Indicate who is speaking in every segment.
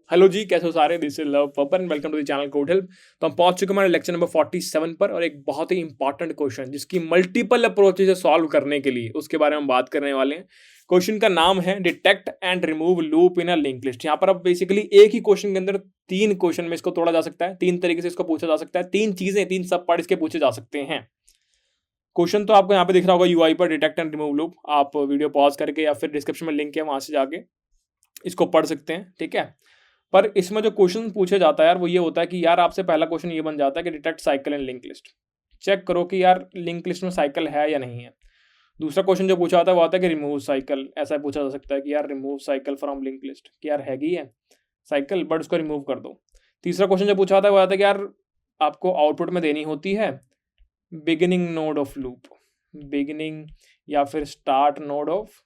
Speaker 1: Hello जी, कैसे हो सारे। This is Love Babbar, welcome to the channel code help. तो हम पहुंच चुके हैं हमारे लेक्चर नंबर 47 पर, और एक बहुत ही इंपॉर्टेंट क्वेश्चन जिसकी मल्टीपल अप्रोचेज है सॉल्व करने के लिए, उसके बारे में हम बात करने वाले हैं। क्वेश्चन का नाम है detect and remove loop in a link list. यहाँ पर अब बेसिकली एक ही क्वेश्चन के अंदर तीन क्वेश्चन में इसको तोड़ा जा सकता है, तीन तरीके से इसको पूछा जा सकता है, तीन चीजें, तीन सब पार्ट इसके पूछे जा सकते हैं। क्वेश्चन तो आपको यहाँ पे दिख रहा होगा यूआई पर, डिटेक्ट एंड रिमूव लूप। आप वीडियो पॉज करके या फिर डिस्क्रिप्शन में लिंक है, वहां से जाके इसको पढ़ सकते हैं, ठीक है। पर इसमें जो क्वेश्चन पूछे जाता है यार, वो ये होता है कि यार आपसे पहला क्वेश्चन ये बन जाता है कि detect cycle in link list. Check करो कि यार लिंक लिस्ट में साइकिल है या नहीं है। दूसरा क्वेश्चन जो पूछा जाता है वो आता है कि रिमूव साइकिल। ऐसा पूछा जा सकता है कि यार remove cycle from link list, कि यार हैगी है साइकिल बट उसको रिमूव कर दो। तीसरा क्वेश्चन जो पूछा जाता है वो आता है कि यार आपको आउटपुट में देनी होती है beginning node of loop, beginning या फिर start node of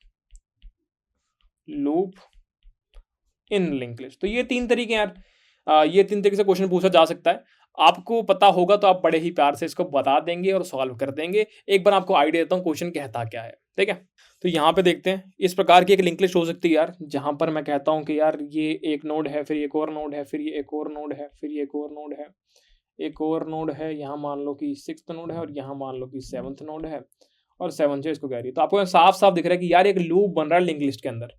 Speaker 1: loop in link list. तो ये तीन तरीके यार, ये तीन तरीके से क्वेश्चन पूछा जा सकता है। आपको पता होगा तो आप बड़े ही प्यार से इसको बता देंगे और सॉल्व कर देंगे। एक बार आपको आइडिया देता हूँ क्वेश्चन कहता क्या है, ठीक है। तो यहाँ पे देखते हैं, इस प्रकार की एक लिंक लिस्ट हो सकती है यार, जहां पर मैं कहता हूँ कि यार ये एक नोड है, फिर एक और नोड है, फिर ये एक और नोड है, फिर ये एक और नोड है, एक और नोड है, यहाँ मान लो कि 6th नोड है, और यहाँ मान लो कि 7th नोड है, और 7 जो इसको कह रही है। तो आपको साफ साफ दिख रहा है कि यार एक लूप बन रहा है लिंक लिस्ट के अंदर।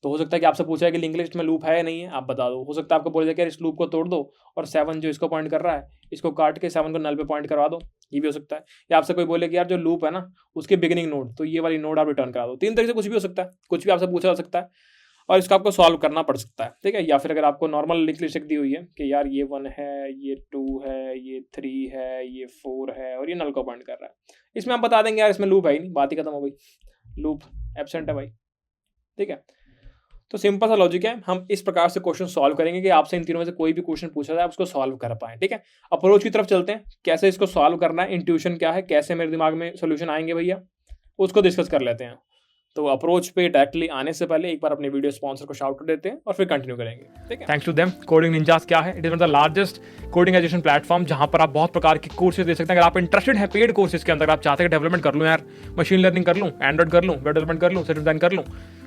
Speaker 1: तो हो सकता है कि आपसे पूछा है कि लिंक लिस्ट में लूप है या नहीं है, आप बता दो। हो सकता है आपको बोला जाए कि इस लूप को तोड़ दो और 7 जो इसको पॉइंट कर रहा है इसको काट के 7 को नल पे पॉइंट करवा दो, ये भी हो सकता है। या आपसे कोई बोले कि यार जो लूप है ना उसके बिगिनिंग नोड, तो ये वाली नोड आप रिटर्न करा दो। तीन तरीके से कुछ भी हो सकता है, कुछ भी आपसे पूछा जा सकता है और इसका आपको सॉल्व करना पड़ सकता है, ठीक है। या फिर अगर आपको नॉर्मल लिंक लिस्ट दी हुई है कि यार ये 1 है, ये 2 है, ये 3 है, ये 4 है, और ये नल को पॉइंट कर रहा है, इसमें आप बता देंगे यार इसमें लूप है ही नहीं, बात ही खत्म हो गई, लूप एब्सेंट है भाई, ठीक है। तो सिंपल सा लॉजिक है, हम इस प्रकार से क्वेश्चन सॉल्व करेंगे कि आपसे इन तीनों में से कोई भी क्वेश्चन पूछा जाए आप उसको सॉल्व कर पाए, ठीक है। अप्रोच की तरफ चलते हैं, कैसे इसको सॉल्व करना है, इंट्यूशन क्या है, कैसे मेरे दिमाग में सोल्यूशन आएंगे भैया, उसको डिस्कस कर लेते हैं। तो अप्रोच पे डायरेक्टली आने से पहले एक बार अपने वीडियो स्पॉन्सर को शाउट देते हैं और फिर कंटिन्यू करेंगे, ठीक है। Thanks to them. Coding ninjas क्या है? It is one of the largest coding education platform, जहां पर आप बहुत प्रकार के कोर्सेज दे सकते हैं। अगर आप इंटरेस्टेड हैं पेड कोर्सेज के अंदर, आप चाहते हैं डेवलपमेंट कर लूँ यार, मशीन लर्निंग कर लूँ, एंड्रॉइड कर लूँ, वेब डेवलपमेंट कर लूँ, सिस्टम डिजाइन कर लूँ,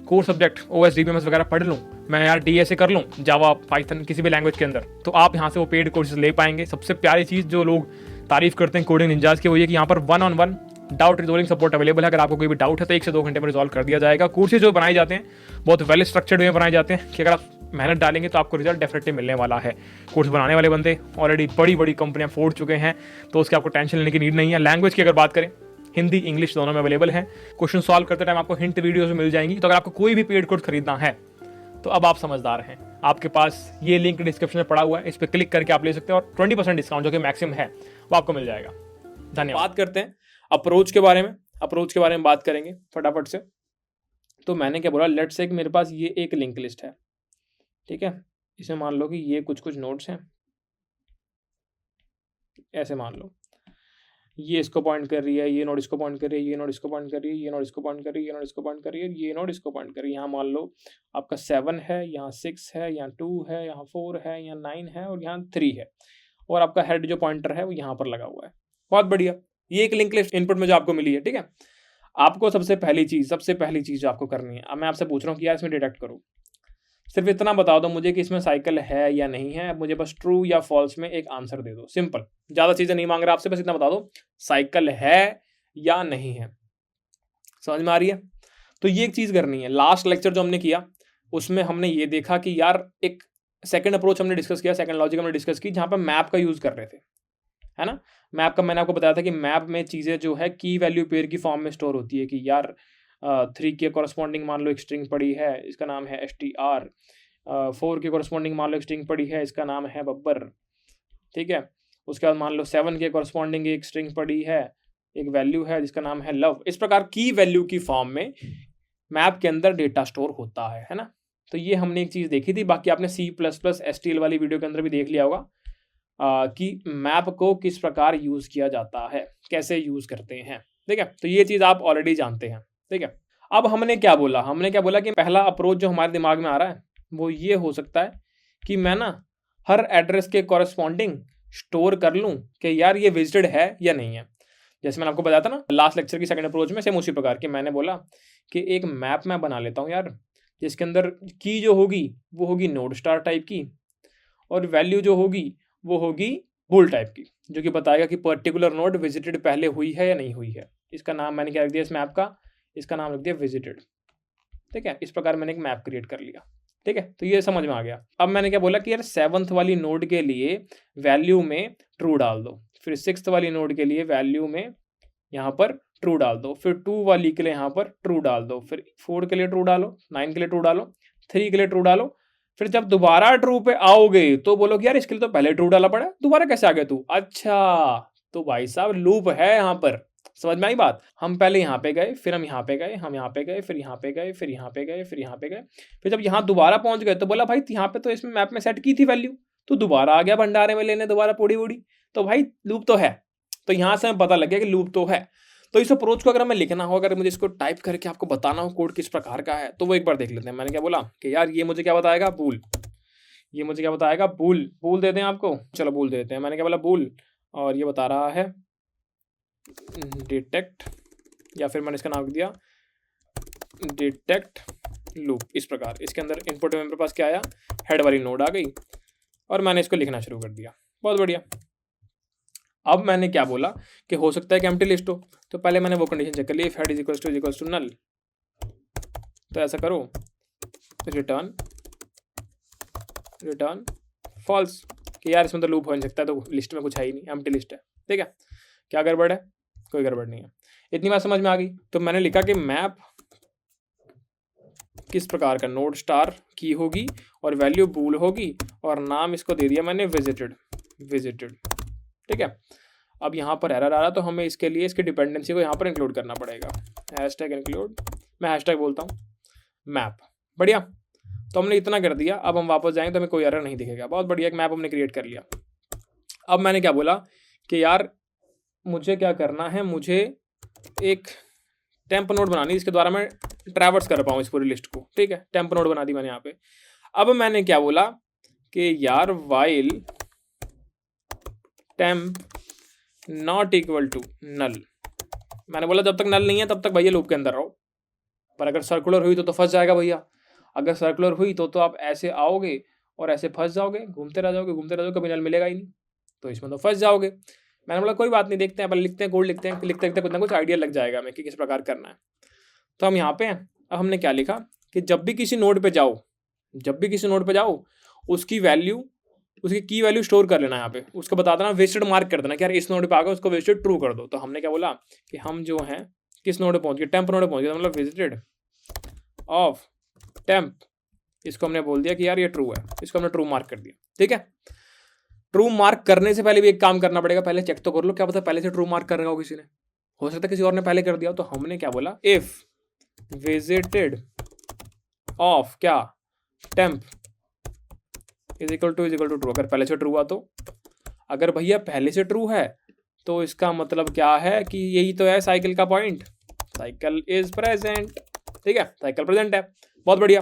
Speaker 1: कोर सब्जेक्ट OS DBMS वगैरह पढ़ लूँ, मैं यार DSA कर लूँ, जावा पाइथन किसी भी लैंग्वेज के अंदर, तो आप यहाँ से वो पेड कोर्सेज ले पाएंगे। सबसे प्यारी चीज़ जो लोग तारीफ करते हैं कोडिंग निंजास की, वो ये कि यहाँ पर 1-on-1 doubt resolving support available है। अगर आपको कोई भी डाउट है तो 1 से 2 घंटे में रिजॉल्व कर दिया जाएगा। कोर्सेज जो बनाए जाते हैं बहुत वेल स्ट्रक्चर्ड वे बनाए जाते हैं कि अगर आप मेहनत डालेंगे तो आपको रिजल्ट डेफिनेटली मिलने वाला है। कोर्स बनाने वाले बंदे ऑलरेडी बड़ी बड़ी कंपनियां फोड़ चुके हैं, तो उसकी आपको टेंशन लेने की नीड नहीं है। लैंग्वेज की अगर बात करें, हिंदी इंग्लिश दोनों में अवेलेबल है। क्वेश्चन सॉल्व करते टाइम आपको हिंट वीडियोज मिल जाएंगी। तो अगर आपको कोई भी पेड कोर्स खरीदना है तो अब आप समझदार हैं, आपके पास ये लिंक डिस्क्रिप्शन में पड़ा हुआ है, इस पर क्लिक करके आप ले सकते हैं और 20% डिस्काउंट जो कि मैक्सिमम है वो आपको मिल जाएगा। धन्यवाद। बात करते हैं अप्रोच के बारे में, अप्रोच के बारे में बात करेंगे फटाफट से। तो मैंने क्या बोला, लेट्स से मेरे पास ये एक लिंक लिस्ट है, ठीक है। इसमें मान लो कि ये कुछ कुछ नोड्स हैं, ऐसे मान लो ये इसको पॉइंट कर रही है, ये नोड इसको पॉइंट कर रही है, ये नोड इसको पॉइंट कर रही है, ये नोड इसको पॉइंट कर रही है, ये नोड इसको पॉइंट कर रही है, ये नोड इसको पॉइंट कर रही है। यहाँ मान लो आपका 7 है, यहाँ 6 है, यहाँ 2 है, यहाँ 4 है, यहाँ 9 है, और यहाँ 3 है, और आपका हेड जो पॉइंटर है वो यहाँ पर लगा हुआ है। बहुत बढ़िया, ये एक लिंक लिस्ट इनपुट में जो आपको मिली है, ठीक है। आपको सबसे पहली चीज जो आपको करनी है, अब मैं आपसे पूछ रहा हूँ कि यार इसमें डिटेक्ट करो, सिर्फ इतना बता दो मुझे कि इसमें साइकिल है या नहीं है। मुझे बस ट्रू या फॉल्स में एक आंसर दे दो, सिंपल, ज्यादा चीजें नहीं मांग रहा आपसे, बस इतना बता दो साइकिल है या नहीं है। समझ में आ रही है? तो ये एक चीज करनी है। लास्ट लेक्चर जो हमने किया उसमें हमने ये देखा कि यार एक सेकंड अप्रोच हमने डिस्कस किया, सेकंड लॉजिक हमने डिस्कस की, जहां पर मैप का यूज कर रहे थे, है ना। मैप का मैंने आपको बताया था कि मैप में चीजें जो है की वैल्यू पेयर की फॉर्म में स्टोर होती है, कि यार 3 के कॉरस्पॉन्डिंग मान लो एक स्ट्रिंग पड़ी है, इसका नाम है str, 4 के कॉरस्पॉन्डिंग मान लो एक स्ट्रिंग पड़ी है, इसका नाम है बब्बर, ठीक है। उसके बाद मान लो 7 के कॉरस्पॉन्डिंग एक स्ट्रिंग पड़ी है, एक वैल्यू है जिसका नाम है लव। इस प्रकार की वैल्यू की फॉर्म में मैप के अंदर डेटा स्टोर होता है ना। तो ये हमने एक चीज देखी थी। बाकी आपने C++ STL वाली वीडियो के अंदर भी देख लिया होगा कि मैप को किस प्रकार यूज किया जाता है, कैसे यूज करते हैं, ठीक है। तो ये चीज आप ऑलरेडी जानते हैं, ठीक है। अब हमने क्या बोला कि पहला अप्रोच जो हमारे दिमाग में आ रहा है वो ये हो सकता है कि मैं ना हर एड्रेस के कॉरस्पॉन्डिंग स्टोर कर लूं कि यार ये विजिटेड है या नहीं है। जैसे मैंने आपको बताया था ना लास्ट लेक्चर की सेकंड अप्रोच में, सेम उसी प्रकार की मैंने बोला कि एक मैप मैं बना लेता हूं यार, जिसके अंदर की जो होगी वो होगी नोड स्टार टाइप की, और वैल्यू जो होगी वो होगी बूल टाइप की, जो कि बताएगा कि पर्टिकुलर नोड विजिटेड पहले हुई है या नहीं हुई है। इसका नाम मैंने क्या रख दिया इस मैप का, इसका नाम रख दिया विजिटेड। ठीक है, इस प्रकार मैंने एक मैप क्रिएट कर लिया। ठीक है, तो ये समझ में आ गया। अब मैंने क्या बोला कि यार 7th वाली नोड के लिए वैल्यू में ट्रू डाल दो, फिर 6th वाली नोड के लिए वैल्यू में यहाँ पर ट्रू डाल दो, फिर 2 वाली के लिए यहाँ पर ट्रू डाल दो, फिर 4 के लिए ट्रू डालो, 9 के लिए ट्रू डालो, 3 के लिए ट्रू डालो। फिर जब दोबारा ट्रू पे आओगे तो बोलो कि यार इसके लिए तो पहले ट्रू डाला पड़ा, दोबारा कैसे आ गया तू? अच्छा, तो भाई साहब लूप है यहाँ पर। समझ में आई बात? हम पहले यहाँ पे गए, फिर हम यहाँ पे गए, हम यहाँ पे गए, फिर यहाँ पे गए, फिर यहाँ पे गए, फिर यहाँ पे गए, फिर जब यहाँ दोबारा पहुंच गए तो बोला भाई यहाँ पे तो इसमें मैप में सेट की थी वैल्यू, तो दोबारा आ गया भंडारे में लेने दोबारा पूड़ी वूड़ी, तो भाई लूप तो है। तो यहाँ से हमें पता लग गया कि लूप तो है। तो इस अप्रोच को अगर हमें लिखना हो, अगर मुझे इसको टाइप करके आपको बताना हो कोड किस प्रकार का है, तो वो एक बार देख लेते हैं। मैंने क्या बोला कि यार ये मुझे क्या बताएगा, बूल, ये मुझे क्या बताएगा, बूल। बूल दे दें आपको, चलो बूल दे देते हैं। मैंने क्या बोला, बूल, और ये बता रहा है डिटेक्ट, या फिर मैंने इसका नाम दिया डिटेक्ट लूप। इस प्रकार इसके अंदर इनपुट में मेरे पास क्या आया, हेड वाली नोड आ गई, और मैंने इसको लिखना शुरू कर दिया। बहुत बढ़िया। अब मैंने क्या बोला कि हो सकता है कि एम्प्टी लिस्ट हो, तो पहले मैंने वो कंडीशन चेक कर ली, if head is equals to null, तो ऐसा करो रिटर्न फॉल्स, कि यार इसमें तो लूप हो नहीं सकता, तो लिस्ट में कुछ है ही नहीं, एम्प्टी लिस्ट है। ठीक है, क्या गड़बड़ है? कोई गड़बड़ नहीं है। इतनी बात समझ में आ गई। तो मैंने लिखा कि मैप किस प्रकार का, नोड स्टार की होगी और वैल्यू बूल होगी, और नाम इसको दे दिया मैंने विजिटेड। ठीक है, अब यहाँ पर एरर आ रहा, तो हमें इसके लिए इसकी डिपेंडेंसी को यहाँ पर इंक्लूड करना पड़ेगा, हैशटैग इंक्लूड, मैं हैशटैग बोलता हूँ मैप। बढ़िया, तो हमने इतना कर दिया। अब हम वापस जाएंगे तो हमें कोई एरर नहीं दिखेगा। बहुत बढ़िया, एक मैप हमने क्रिएट कर लिया। अब मैंने क्या बोला कि यार मुझे क्या करना है, मुझे एक टेम्प नोड बनानी जिसके द्वारा मैं ट्रैवर्स कर पाऊँ इस पूरी लिस्ट को। ठीक है, टेम्प नोड बना दी मैंने यहाँ पे। अब मैंने क्या बोला कि यार while temp not equal to null, मैंने बोला जब तक नल नहीं है तब तक भैया लूप के अंदर रहो, पर अगर सर्कुलर हुई तो फंस जाएगा भैया। अगर सर्कुलर हुई तो आप ऐसे आओगे और ऐसे फंस जाओगे, घूमते रह जाओगे, कभी नल मिलेगा ही नहीं, तो इसमें तो फंस जाओगे। मैंने बोला कोई बात नहीं, देखते हैं, अपन लिखते हैं, कोड लिखते हैं, लिखते लिखते कुछ ना कुछ आइडिया लग जाएगा हमें कि किस प्रकार करना है। तो हम यहाँ पे हैं। अब हमने क्या लिखा कि जब भी किसी नोड पे जाओ उसकी वैल्यू, उसकी की वैल्यू स्टोर कर लेना। यहाँ पे उसको बता देना, वेस्टेड मार्क कर देना कि यार इस नोड पे आ गया, उसको वेस्टेड ट्रू कर दो। तो हमने क्या बोला कि हम जो हैं किस नोड पे पहुंच गए, टेम्प नोड पे पहुंच गए, मतलब विजिटेड ऑफ टेम्प, इसको हमने बोल दिया कि यार ये ट्रू है, इसको हमने ट्रू मार्क कर दिया। ठीक है, ट्रू मार्क करने से पहले भी एक काम करना पड़ेगा, पहले चेक तो कर लो, क्या पता पहले से ट्रू मार्क कर रखा हो किसी ने, हो सकता है किसी और ने पहले कर दिया। तो हमने क्या बोला, इफ विजिटेड ऑफ क्या temp is equal to true, अगर पहले से ट्रू हुआ तो, अगर भैया पहले से ट्रू है तो इसका मतलब क्या है कि यही तो है साइकिल का पॉइंट, साइकिल इज प्रेजेंट। ठीक है, साइकिल प्रेजेंट है। बहुत बढ़िया,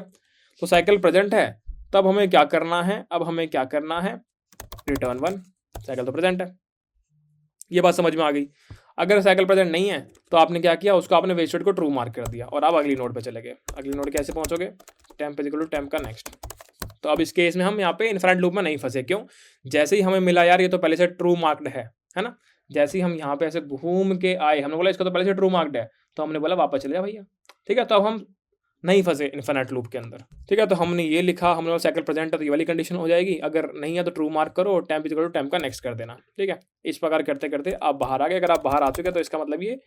Speaker 1: तो साइकिल प्रेजेंट है, तब हमें क्या करना है, अब हमें क्या करना है, रिटर्न 1, साइकिल तो प्रेजेंट है। ये बात समझ में आ गई। अगर साइकिल प्रेजेंट नहीं है तो आपने क्या किया, उसको आपने वेस्टेड को ट्रू मार्क कर दिया, और अब अगली नोड पे चले गए। अगली नोड कैसे पहुंचोगे, temp is equal to temp का नेक्स्ट। तो अब इस केस में हम यहाँ पे इनफाइनाइट लूप में नहीं फंसे। क्यों? जैसे ही हमें मिला यार ये तो पहले से ट्रू मार्क्ड है ना, जैसे ही हम यहाँ पे ऐसे घूम के आए, हमने बोला इसका तो पहले से ट्रू मार्क्ड है, तो हमने बोला वापस चले जा भैया। ठीक है, तो अब हम नहीं फंसे इनफाइनाइट लूप के अंदर। ठीक है, तो हमने ये लिखा, हमने बोला साइकिल प्रेजेंट है तो ये वाली कंडीशन हो जाएगी, अगर नहीं है तो ट्रू मार्क करो, temp is equal to temp का नेक्स्ट कर देना। ठीक है, इस प्रकार करते करते आप बाहर आ गए। अगर आप बाहर आ चुके तो इसका मतलब ये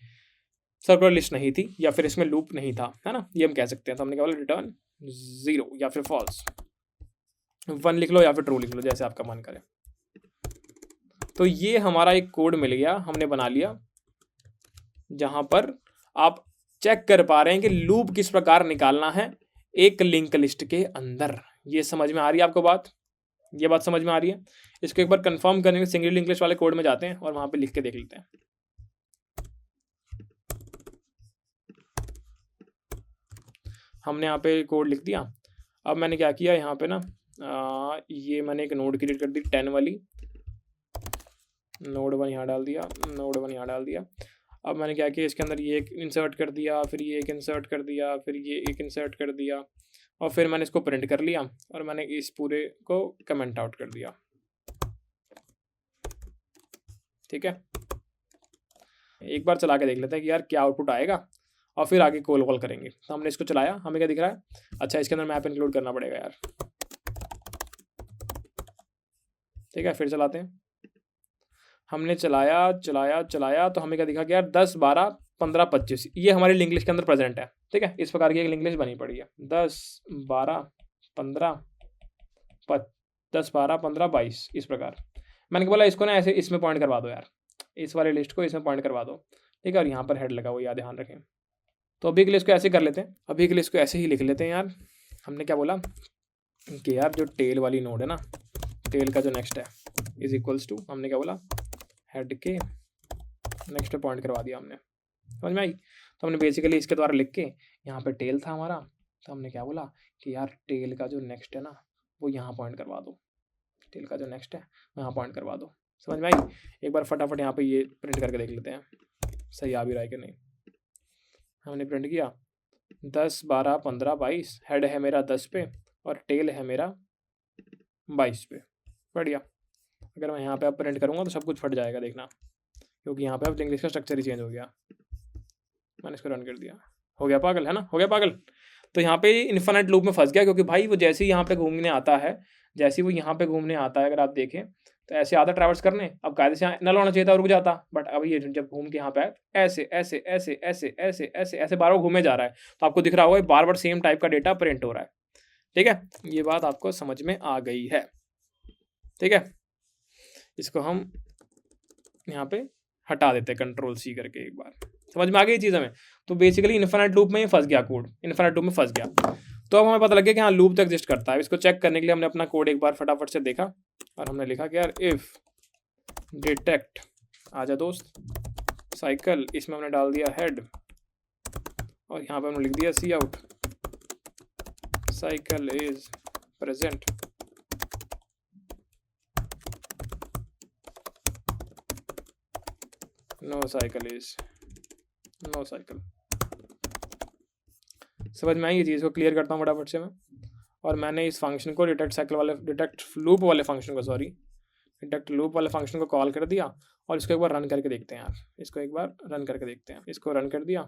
Speaker 1: सर्कुलर लिस्ट नहीं थी, या फिर इसमें लूप नहीं था, है ना, ये हम कह सकते हैं। तो हमने क्या बोला, रिटर्न 0 या फिर फॉल्स, 1 लिख लो या फिर ट्रू लिख लो, जैसे आपका मन करे। तो ये हमारा एक कोड मिल गया, हमने बना लिया, जहां पर आप चेक कर पा रहे हैं कि लूप किस प्रकार निकालना है एक लिंक लिस्ट के अंदर। ये समझ में आ रही है आपको बात? ये बात समझ में आ रही है? इसको एक बार कंफर्म करने के सिंगल लिंक लिस्ट वाले कोड में जाते हैं और वहां पे लिख के देख लेते हैं। हमने यहाँ पे कोड लिख दिया। अब मैंने क्या किया, यहाँ पे ना ये मैंने एक नोड क्रिएट कर दी 10 वाली, नोड 1 यहाँ डाल दिया, नोड 1 यहाँ डाल दिया। अब मैंने क्या किया, इसके अंदर ये एक इंसर्ट कर दिया, फिर ये एक इंसर्ट कर दिया, फिर ये एक इंसर्ट कर दिया, और फिर मैंने इसको प्रिंट कर लिया और मैंने इस पूरे को कमेंट आउट कर दिया। ठीक है, एक बार चला के देख लेते हैं कि यार क्या आउटपुट आएगा और फिर आगे कॉल करेंगे। तो हमने इसको चलाया, हमें क्या दिख रहा है? अच्छा, इसके अंदर मैप इंक्लूड करना पड़ेगा यार। ठीक है, फिर चलाते हैं। हमने चलाया चलाया चलाया तो हमें क्या दिखा कि यार 10 12 15 25 ये हमारी लिंक लिस्ट के अंदर प्रेजेंट है। ठीक है, इस प्रकार की एक लिंक लिस्ट बनी पड़ी है। 10 12 15 10 12 15 22 इस प्रकार। मैंने बोला इसको ना ऐसे इसमें पॉइंट करवा दो यार, इस वाले लिस्ट को इसमें पॉइंट करवा दो। ठीक है, और यहाँ पर हेड लगा हुआ, याद ध्यान रखें। तो अभी के लिए इसको ऐसे कर लेते हैं, अभी के लिए इसको ऐसे ही लिख लेते हैं यार। हमने क्या बोला कि यार जो टेल वाली नोड है ना, टेल का जो नेक्स्ट है इज इक्वल्स टू, हमने क्या बोला, हेड के नेक्स्ट पे पॉइंट करवा दिया हमने। समझ में आई? तो हमने बेसिकली इसके द्वारा लिख के, यहाँ पे टेल था हमारा, तो हमने क्या बोला कि यार टेल का जो नेक्स्ट है ना वो यहाँ पॉइंट करवा दो, टेल का जो नेक्स्ट है वो यहाँ पॉइंट करवा दो। समझ में आई? एक बार फटाफट यहाँ पे ये प्रिंट करके देख लेते हैं सही आ भी रहा है कि नहीं। हमने प्रिंट किया 10 12 15 22, हेड है मेरा 10 पे और टेल है मेरा 22 पे। बढ़िया। अगर मैं यहाँ पे अब प्रिंट करूँगा तो सब कुछ फट जाएगा, देखना, क्योंकि यहाँ पे अब लिंक लिस्ट का स्ट्रक्चर ही चेंज हो गया। मैंने इसको रन कर दिया, हो गया पागल, है ना, हो गया पागल। तो यहाँ पे इन्फिनिट लूप में फंस गया, क्योंकि भाई वो जैसे ही यहाँ पे घूमने आता है, जैसे ही वो यहाँ पे घूमने आता है, अगर आप देखें तो ऐसे आता ट्रैवर्स करने, अब कायदे से नल होना चाहिए था, रुक जाता, बट अब ये जब घूम के यहाँ पे ऐसे ऐसे ऐसे ऐसे ऐसे ऐसे ऐसे बार बार घूमे जा रहा है, तो आपको दिख रहा होगा बार बार सेम टाइप का डेटा प्रिंट हो रहा है। ठीक है, ये बात आपको समझ में आ गई है? ठीक है, इसको हम यहाँ पे हटा देते हैं कंट्रोल सी करके, एक बार समझ में आ गई चीज़ हमें। तो बेसिकली इन्फिनिट लूप में ही फंस गया कोड, इन्फिनिट लूप में फंस गया। तो अब हमें पता लग गया कि हाँ लूप तो एग्जिस्ट करता है। इसको चेक करने के लिए हमने अपना कोड एक बार फटाफट से देखा और हमने लिखा कि यार इफ डिटेक्ट, आजा दोस्त, साइकिल, इसमें हमने डाल दिया हेड और यहाँ पे हमने लिख दिया C out, cycle is present. No cycle is, no cycle. समझ में आई ये चीज़? को क्लियर करता हूँ फटाफट से मैं। और मैंने इस फंक्शन को डिटेक्ट साइकिल वाले, डिटेक्ट लूप वाले फंक्शन को, सॉरी डिटेक्ट लूप वाले फंक्शन को कॉल कर दिया और इसको एक बार रन करके देखते हैं यार, इसको एक बार रन करके देखते हैं। इसको रन कर दिया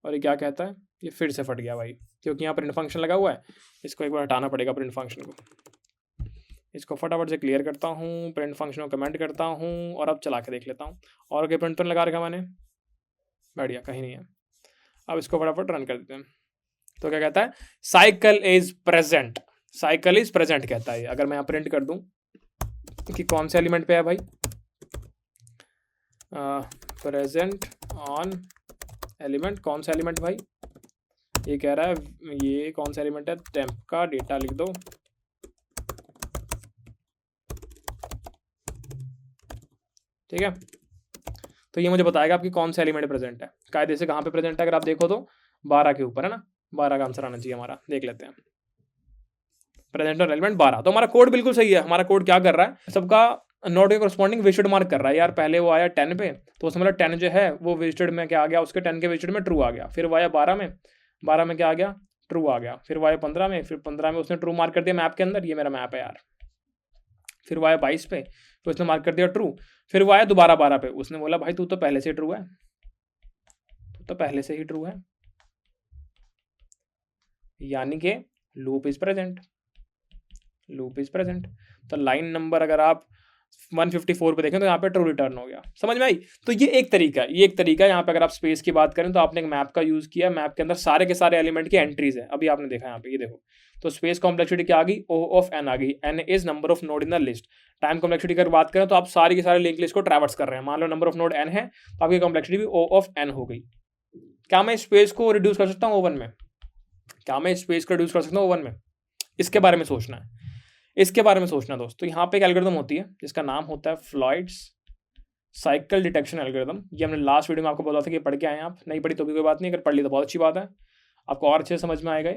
Speaker 1: और ये क्या कहता है, ये फिर से फट गया भाई, क्योंकि यहाँ प्रिंट फंक्शन लगा हुआ है। इसको एक बार हटाना पड़ेगा प्रिंट फंक्शन को। इसको फटाफट से क्लियर करता हूँ, प्रिंट फंक्शन को कमेंट करता हूँ और अब चला के देख लेता हूँ। और कोई प्रिंट तो लगा रखा मैंने? बढ़िया, कहीं नहीं है। अब इसको फटाफट रन कर देते हैं। तो क्या कहता है, cycle is present, cycle is present कहता है। अगर मैं यहाँ प्रिंट कर दूं कि कौन से एलिमेंट पे है भाई, प्रेजेंट ऑन एलिमेंट, कौन सा एलिमेंट भाई, ये कह रहा है ये कौन सा एलिमेंट है, टेम्प का डेटा लिख दो। ठीक है, तो ये मुझे बताएगा आपकी कौन सा एलिमेंट प्रेजेंट है। कायदे से कहाँ पे प्रेजेंट है, अगर आप देखो तो 12 के ऊपर है ना, 12 का आंसर आना चाहिए हमारा। देख लेते हैं, प्रेजेंट और एलिमेंट 12। तो हमारा कोड बिल्कुल सही है। हमारा कोड क्या कर रहा है, सबका नोड के कॉरस्पॉन्डिंग विजिटेड मार्क कर रहा है। यार पहले वो आया 10 पे, तो उसमें मतलब 10 जो है वो विजिटेड में क्या आ गया, उसके 10 के विजिटेड में ट्रू आ गया। फिर वो आया 12 में, 12 में क्या आ गया, ट्रू आ गया। फिर वो आया 15 में, फिर 15 में उसने ट्रू मार्क कर दिया मैप के अंदर, ये मेरा मैप है यार। फिर वो आया 22 पे, तो उसने मार्क कर दिया ट्रू। फिर वो आया दोबारा 12 पे, उसने बोला भाई तू तो पहले से ट्रू है, तू तो पहले से ही ट्रू है, यानी कि loop is present, loop is present. तो लाइन नंबर अगर आप 154 पे देखें तो यहाँ पे ट्रू रिटर्न हो गया। समझ में आई? तो ये एक तरीका है, ये एक तरीका है। यहाँ पे अगर आप स्पेस की बात करें तो आपने एक मैप का यूज किया, मैप के अंदर सारे के सारे एलिमेंट की एंट्रीज है। अभी आपने देखा यहाँ पे, ये देखो, तो स्पेस कॉम्प्लेक्सिटी क्या आ गई, ओ ऑफ एन आ गई। N is number of node in the list. Time complexity की अगर बात करें तो आप सारी की सारी लिंक लिस्ट को ट्रैवर्स कर रहे हैं। मान लो नंबर ऑफ नोड एन है तो आपकी कॉम्प्लेक्सिटी भी ओ ऑफ एन हो गई। क्या मैं स्पेस को रिड्यूस कर सकता हूँ ओवन में? क्या मैं स्पेस को रिड्यूस कर सकता हूँ ओवन में? इसके बारे में सोचना है, इसके बारे में सोचना दोस्त। तो यहाँ पे एक एल्गोरिथम होती है जिसका नाम होता है फ्लॉइड्स साइकिल डिटेक्शन एल्गोरिथम। ये हमने लास्ट वीडियो में आपको बोला था कि पढ़ के आए, आप नहीं पढ़ी तो भी कोई बात नहीं, अगर पढ़ ली तो बहुत अच्छी बात है, आपको और अच्छे से समझ में आएगा।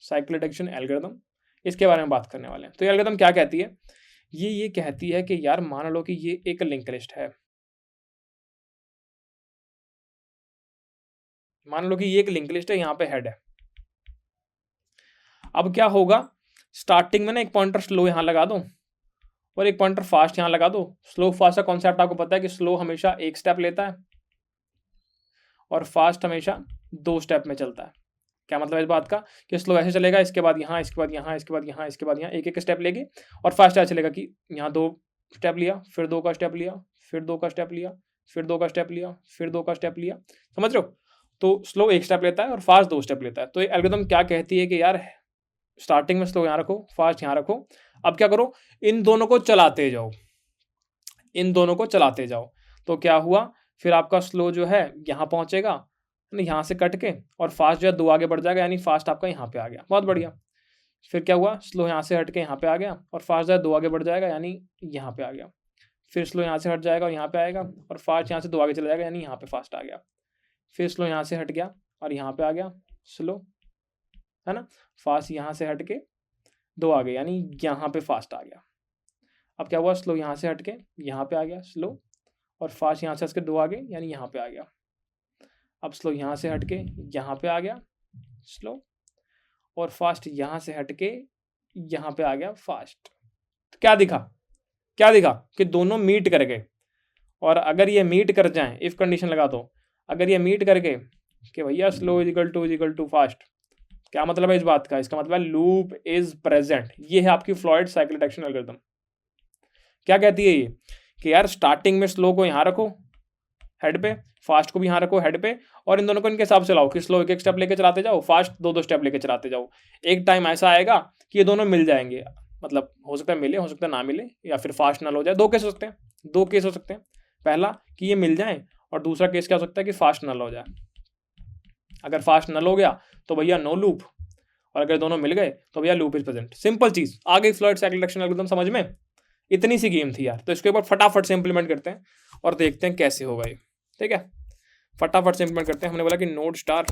Speaker 1: साइकिल डिटेक्शन एल्गोरिथम, इसके बारे में बात करने वाले हैं। तो ये एल्गोरिथम क्या कहती है, ये कहती है कि यार मान लो कि ये एक लिंक लिस्ट है, मान लो कि ये एक लिंक लिस्ट है, यहाँ पे हेड है। अब क्या होगा, स्टार्टिंग में ना एक पॉइंटर स्लो यहाँ लगा दो और एक पॉइंटर फास्ट यहाँ लगा दो। स्लो फास्ट का कॉन्सेप्ट आपको पता है कि स्लो हमेशा एक स्टेप लेता है और फास्ट हमेशा 2 स्टेप में चलता है। क्या मतलब इस बात का कि स्लो ऐसे चलेगा, इसके बाद यहाँ, इसके बाद यहाँ, इसके बाद यहाँ, इसके बाद यहाँ, एक एक स्टेप लेके, और फास्ट ऐसे चलेगा कि यहाँ 2 स्टेप लिया, फिर 2 का स्टेप लिया, फिर 2 का स्टेप लिया, फिर 2 का स्टेप लिया, फिर 2 का स्टेप लिया। समझ रहे हो? तो स्लो एक स्टेप लेता है और फास्ट 2 स्टेप लेता है। तो ये एल्गोरिथम क्या कहती है कि यार स्टार्टिंग में स्लो यहाँ रखो, फास्ट यहाँ रखो। अब क्या करो, इन दोनों को चलाते जाओ, इन दोनों को चलाते जाओ। तो क्या हुआ, फिर आपका स्लो जो है यहाँ पहुंचेगा, यहाँ से कट के, और फास्ट जो है 2 आगे बढ़ जाएगा, यानी फास्ट आपका यहाँ पे आ गया। बहुत बढ़िया। फिर क्या हुआ, स्लो यहाँ से हट के यहाँ पे आ गया और फास्ट जो है 2 आगे बढ़ जाएगा, यानी यहाँ पे आ गया। फिर स्लो यहाँ से हट जाएगा और यहाँ पे आएगा, और फास्ट यहाँ से 2 आगे चला जाएगा, यानी यहाँ पे फास्ट आ गया। फिर स्लो यहाँ से हट गया और यहाँ पे आ गया स्लो, है ना। फास्ट यहाँ से हट के 2 आ गए, यानी यहाँ पे फास्ट आ गया। अब क्या हुआ, स्लो यहाँ से हट के यहाँ पे आ गया स्लो, और फास्ट यहाँ से हट के 2 आ गए, यानी यहाँ पे आ गया। अब स्लो यहाँ से हट के यहाँ पे आ गया स्लो, और फास्ट यहाँ से हट के यहाँ पे आ गया फास्ट। तो क्या दिखा, क्या दिखा कि दोनों मीट कर गए। और अगर ये मीट कर जाएं, इफ कंडीशन लगा दो, अगर ये मीट कर गए कि भैया slow is equal to fast, क्या मतलब है इस बात का, इसका मतलब है लूप इज प्रेजेंट। ये है आपकी फ्लॉयड साइकिल डिटेक्शन एल्गोरिथम। क्या कहती है ये कि यार स्टार्टिंग में स्लो को यहाँ रखो हेड पे, फास्ट को भी यहाँ रखो हेड पे, और इन दोनों को इनके हिसाब से चलाओ कि स्लो एक एक स्टेप लेके चलाते जाओ, फास्ट 2 स्टेप लेके चलाते जाओ। एक टाइम ऐसा आएगा कि ये दोनों मिल जाएंगे, मतलब हो सकता है मिले, हो सकता है ना मिले, या फिर फास्ट नल हो जाए। 2 केस हो सकते हैं, 2 केस हो सकते हैं। पहला कि ये मिल जाए, और दूसरा केस क्या हो सकता है कि फास्ट नल हो जाए। अगर फास्ट नल हो गया तो भैया नो लूप, और अगर दोनों मिल गए तो भैया लूप इज प्रेजेंट। सिंपल चीज। आगे फ्लॉयड साइकिल डिटेक्शन एल्गोरिथम समझ में, इतनी सी गेम थी यार। तो इसको एक बार फटाफट से इंप्लीमेंट करते हैं और देखते हैं कैसे होगा ये। ठीक है, फटाफट से इंप्लीमेंट करते हैं। हमने बोला कि नोड स्टार,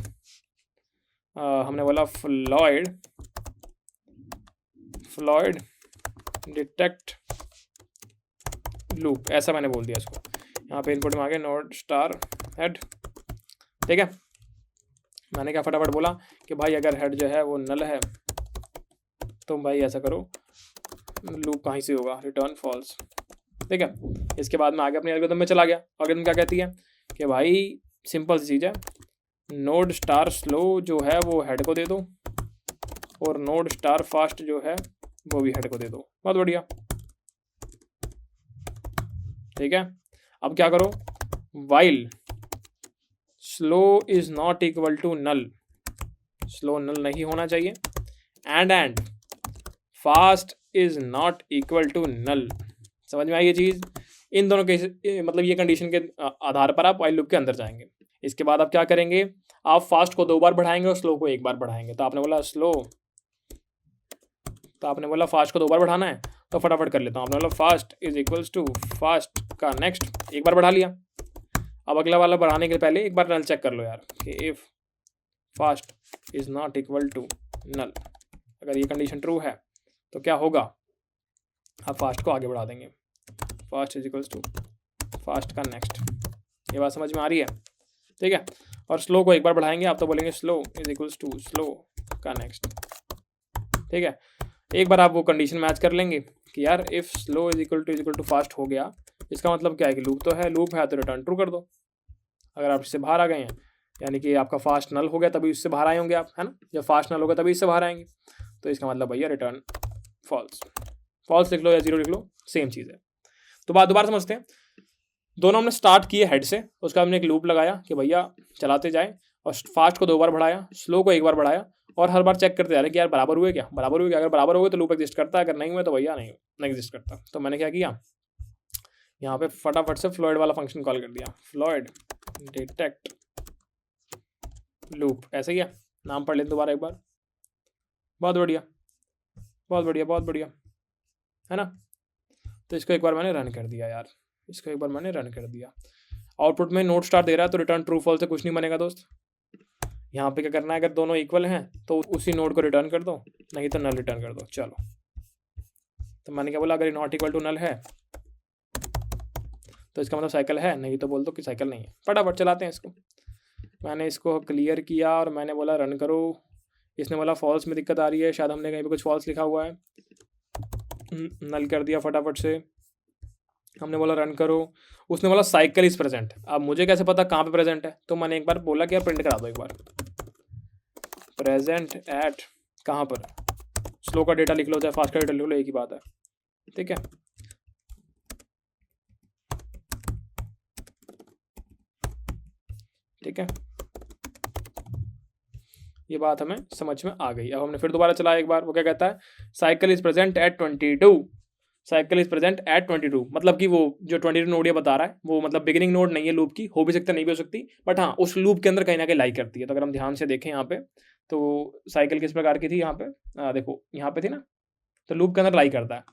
Speaker 1: हमने बोला फ्लॉयड डिटेक्ट लूप, ऐसा मैंने बोल दिया इसको। यहाँ पे इनपुट में आ गया नोड स्टार हेड। ठीक है, मैंने क्या फटाफट बोला कि भाई अगर हेड जो है वो नल है तो भाई ऐसा करो, लूप कहीं से होगा, रिटर्न फॉल्स। ठीक है, इसके बाद में आगे अपने एल्गोरिथम में चला गया। एल्गोरिथम क्या कहती है कि भाई सिंपल सी चीज़ है, नोड स्टार स्लो जो है वो हेड को दे दो, और नोड स्टार फास्ट जो है वो भी हेड को दे दो। बहुत बढ़िया। ठीक है, अब क्या करो, while slow is not equal to null, slow null नहीं होना चाहिए, and fast is not equal to null. समझ में आई ये चीज़? इन दोनों के मतलब ये कंडीशन के आधार पर आप वाइल लूप के अंदर जाएंगे। इसके बाद आप क्या करेंगे, आप फास्ट को 2 बार बढ़ाएंगे और स्लो को 1 बार बढ़ाएंगे। तो आपने बोला स्लो, तो आपने बोला फास्ट को 2 बार बढ़ाना है, तो फटाफट कर लेता हूँ। आपने बोला fast is equals to fast का नेक्स्ट, 1 बार बढ़ा लिया। अब अगला वाला बढ़ाने के पहले एक बार नल चेक कर लो यार कि if fast is not equal to null, अगर ये कंडीशन ट्रू है तो क्या होगा, आप फास्ट को आगे बढ़ा देंगे। Fast is equals to fast का नेक्स्ट। ये बात समझ में आ रही है? ठीक है, और स्लो को 1 बार बढ़ाएंगे, आप तो बोलेंगे slow is equals to slow का नेक्स्ट। ठीक है, एक बार आप वो कंडीशन मैच कर लेंगे कि यार if slow is equal to fast हो गया, इसका मतलब क्या है कि लूप तो है, लूप है तो रिटर्न ट्रू कर दो। अगर आप इससे बाहर आ गए हैं, यानी कि आपका फास्ट नल हो गया तभी इससे बाहर आए होंगे आप, है ना। जब फास्ट नल होगा तभी इससे बाहर आएंगे, तो इसका मतलब भैया रिटर्न फॉल्स। फॉल्स लिख लो या 0 लिख लो, सेम चीज़ है। तो बात दोबारा समझते हैं। दोनों हमने स्टार्ट किए हेड से, उसका हमने एक लूप लगाया कि भैया चलाते जाए, और फास्ट को 2 बार बढ़ाया, स्लो को 1 बार बढ़ाया, और हर बार चेक करते जा रहे कि यार बराबर हुए क्या, बराबर हुए क्या। अगर बराबर हुए तो लूप एग्जिस्ट करता है, अगर नहीं हुए तो भैया नहीं एग्जिस्ट करता। तो मैंने क्या किया, यहाँ पे फटाफट से फ्लॉयड वाला फंक्शन कॉल कर दिया, फ्लॉयड डिटेक्ट लूप। ऐसे ही है, नाम पढ़ लेते दोबारा एक बार। बहुत बढ़िया, बहुत बढ़िया, बहुत बढ़िया, है ना। तो इसको एक बार मैंने रन कर दिया यार, इसको एक बार मैंने रन कर दिया। आउटपुट में नोड स्टार दे रहा है, तो रिटर्न ट्रू फॉल्स से कुछ नहीं बनेगा दोस्त। यहाँ पे क्या करना है, अगर दोनों इक्वल हैं तो उसी नोड को रिटर्न कर दो, नहीं तो नल रिटर्न कर दो। चलो, तो मैंने क्या बोला, अगर नॉट इक्वल टू नल है तो इसका मतलब साइकिल है, नहीं तो बोल दो कि साइकिल नहीं है। फटाफट चलाते हैं इसको। मैंने इसको क्लियर किया और मैंने बोला रन करो। इसने बोला फॉल्स में दिक्कत आ रही है, शायद हमने कहीं पे कुछ फॉल्स लिखा हुआ है। नल कर दिया फटाफट से। हमने बोला रन करो। उसने बोला साइकिल इज प्रेजेंट। अब मुझे कैसे पता कहाँ पे प्रेजेंट है, तो मैंने एक बार बोला कि यार प्रिंट करा दो एक बार, प्रेजेंट एट कहाँ पर। स्लो का डेटा लिख लो चाहे फास्ट का डेटा लिख लो, एक ही बात है, ठीक है। ठीक है, ये बात हमें समझ में आ गई। अब हमने फिर दोबारा चलाया एक बार, वो क्या कहता है, cycle is present at 22, cycle is present at 22, मतलब कि वो जो 22 नोड ये बता रहा है वो मतलब बिगिनिंग नोड नहीं है लूप की, हो भी सकता नहीं भी हो सकती, बट हाँ उस लूप के अंदर कहीं ना कहीं लाई करती है। तो अगर हम ध्यान से देखें यहाँ पे, तो साइकिल किस प्रकार की थी यहाँ पे, देखो यहाँ पे थी ना, तो लूप के अंदर लाई करता है।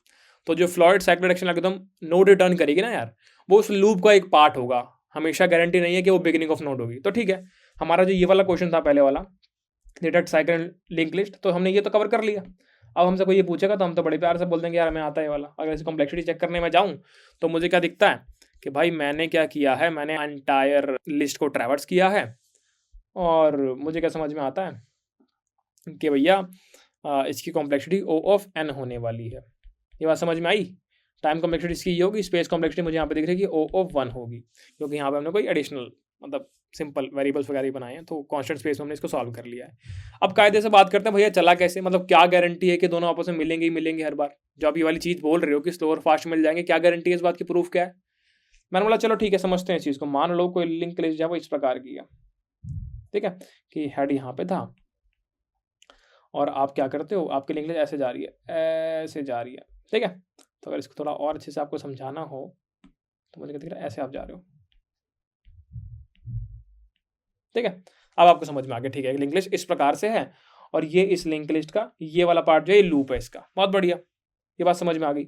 Speaker 1: तो जो Floyd cycle reduction algorithm node return करेगी ना यार, वो उस लूप का एक पार्ट होगा, हमेशा गारंटी नहीं है कि वो बिगिनिंग ऑफ नोड होगी। तो ठीक है, हमारा जो ये वाला क्वेश्चन था पहले वाला, डिटेक्ट साइकिल लिंक लिस्ट, तो हमने ये तो कवर कर लिया। अब हमसे कोई ये पूछेगा तो हम तो बड़े प्यार से बोल देंगे यार हमें आता है वाला। अगर इसे कॉम्प्लेक्सिटी चेक करने में जाऊँ तो मुझे क्या दिखता है कि भाई मैंने क्या किया है, मैंने एंटायर लिस्ट को ट्रैवर्स किया है, और मुझे क्या समझ में आता है कि भैया इसकी कॉम्प्लेक्सिटी O ऑफ n होने वाली है। ये बात समझ में आई। टाइम कॉम्प्लेक्सिटी इसकी ये होगी, स्पेस कॉम्प्लेक्सिटी मुझे यहाँ पे दिख रही है कि O ऑफ 1 होगी, क्योंकि यहाँ पे हमने कोई एडिशनल मतलब सिंपल वेरिएबल्स वगैरह बनाए हैं, तो कांस्टेंट स्पेस में हमने इसको सॉल्व कर लिया है। अब कायदे से बात करते हैं भैया चला कैसे, मतलब क्या गारंटी है कि दोनों आपस में मिलेंगे ही मिलेंगे हर बार। जो आप ये वाली चीज़ बोल रहे हो कि स्लो और फास्ट मिल जाएंगे, क्या गारंटी है इस बात की, प्रूफ क्या है। मैंने बोला चलो ठीक है समझते हैं इस चीज़ को। मान लो कोई लिंक लिस्ट जो है वो इस प्रकार की है, ठीक है, कि हेड यहाँ पे था और आप क्या करते हो, आपकी लिंक लिस्ट ऐसे जा रही है, ऐसे जा रही है, ठीक है। तो अगर इसको थोड़ा और अच्छे से आपको समझाना हो तो मुझे दिख रहा है ऐसे आप जा रहे हो, ठीक है। अब आपको समझ में आ गया, ठीक है, लिंक लिस्ट इस प्रकार से है और ये इस लिंक लिस्ट का ये वाला पार्ट जो है ये लूप है इसका। बहुत बढ़िया, ये बात समझ में आ गई।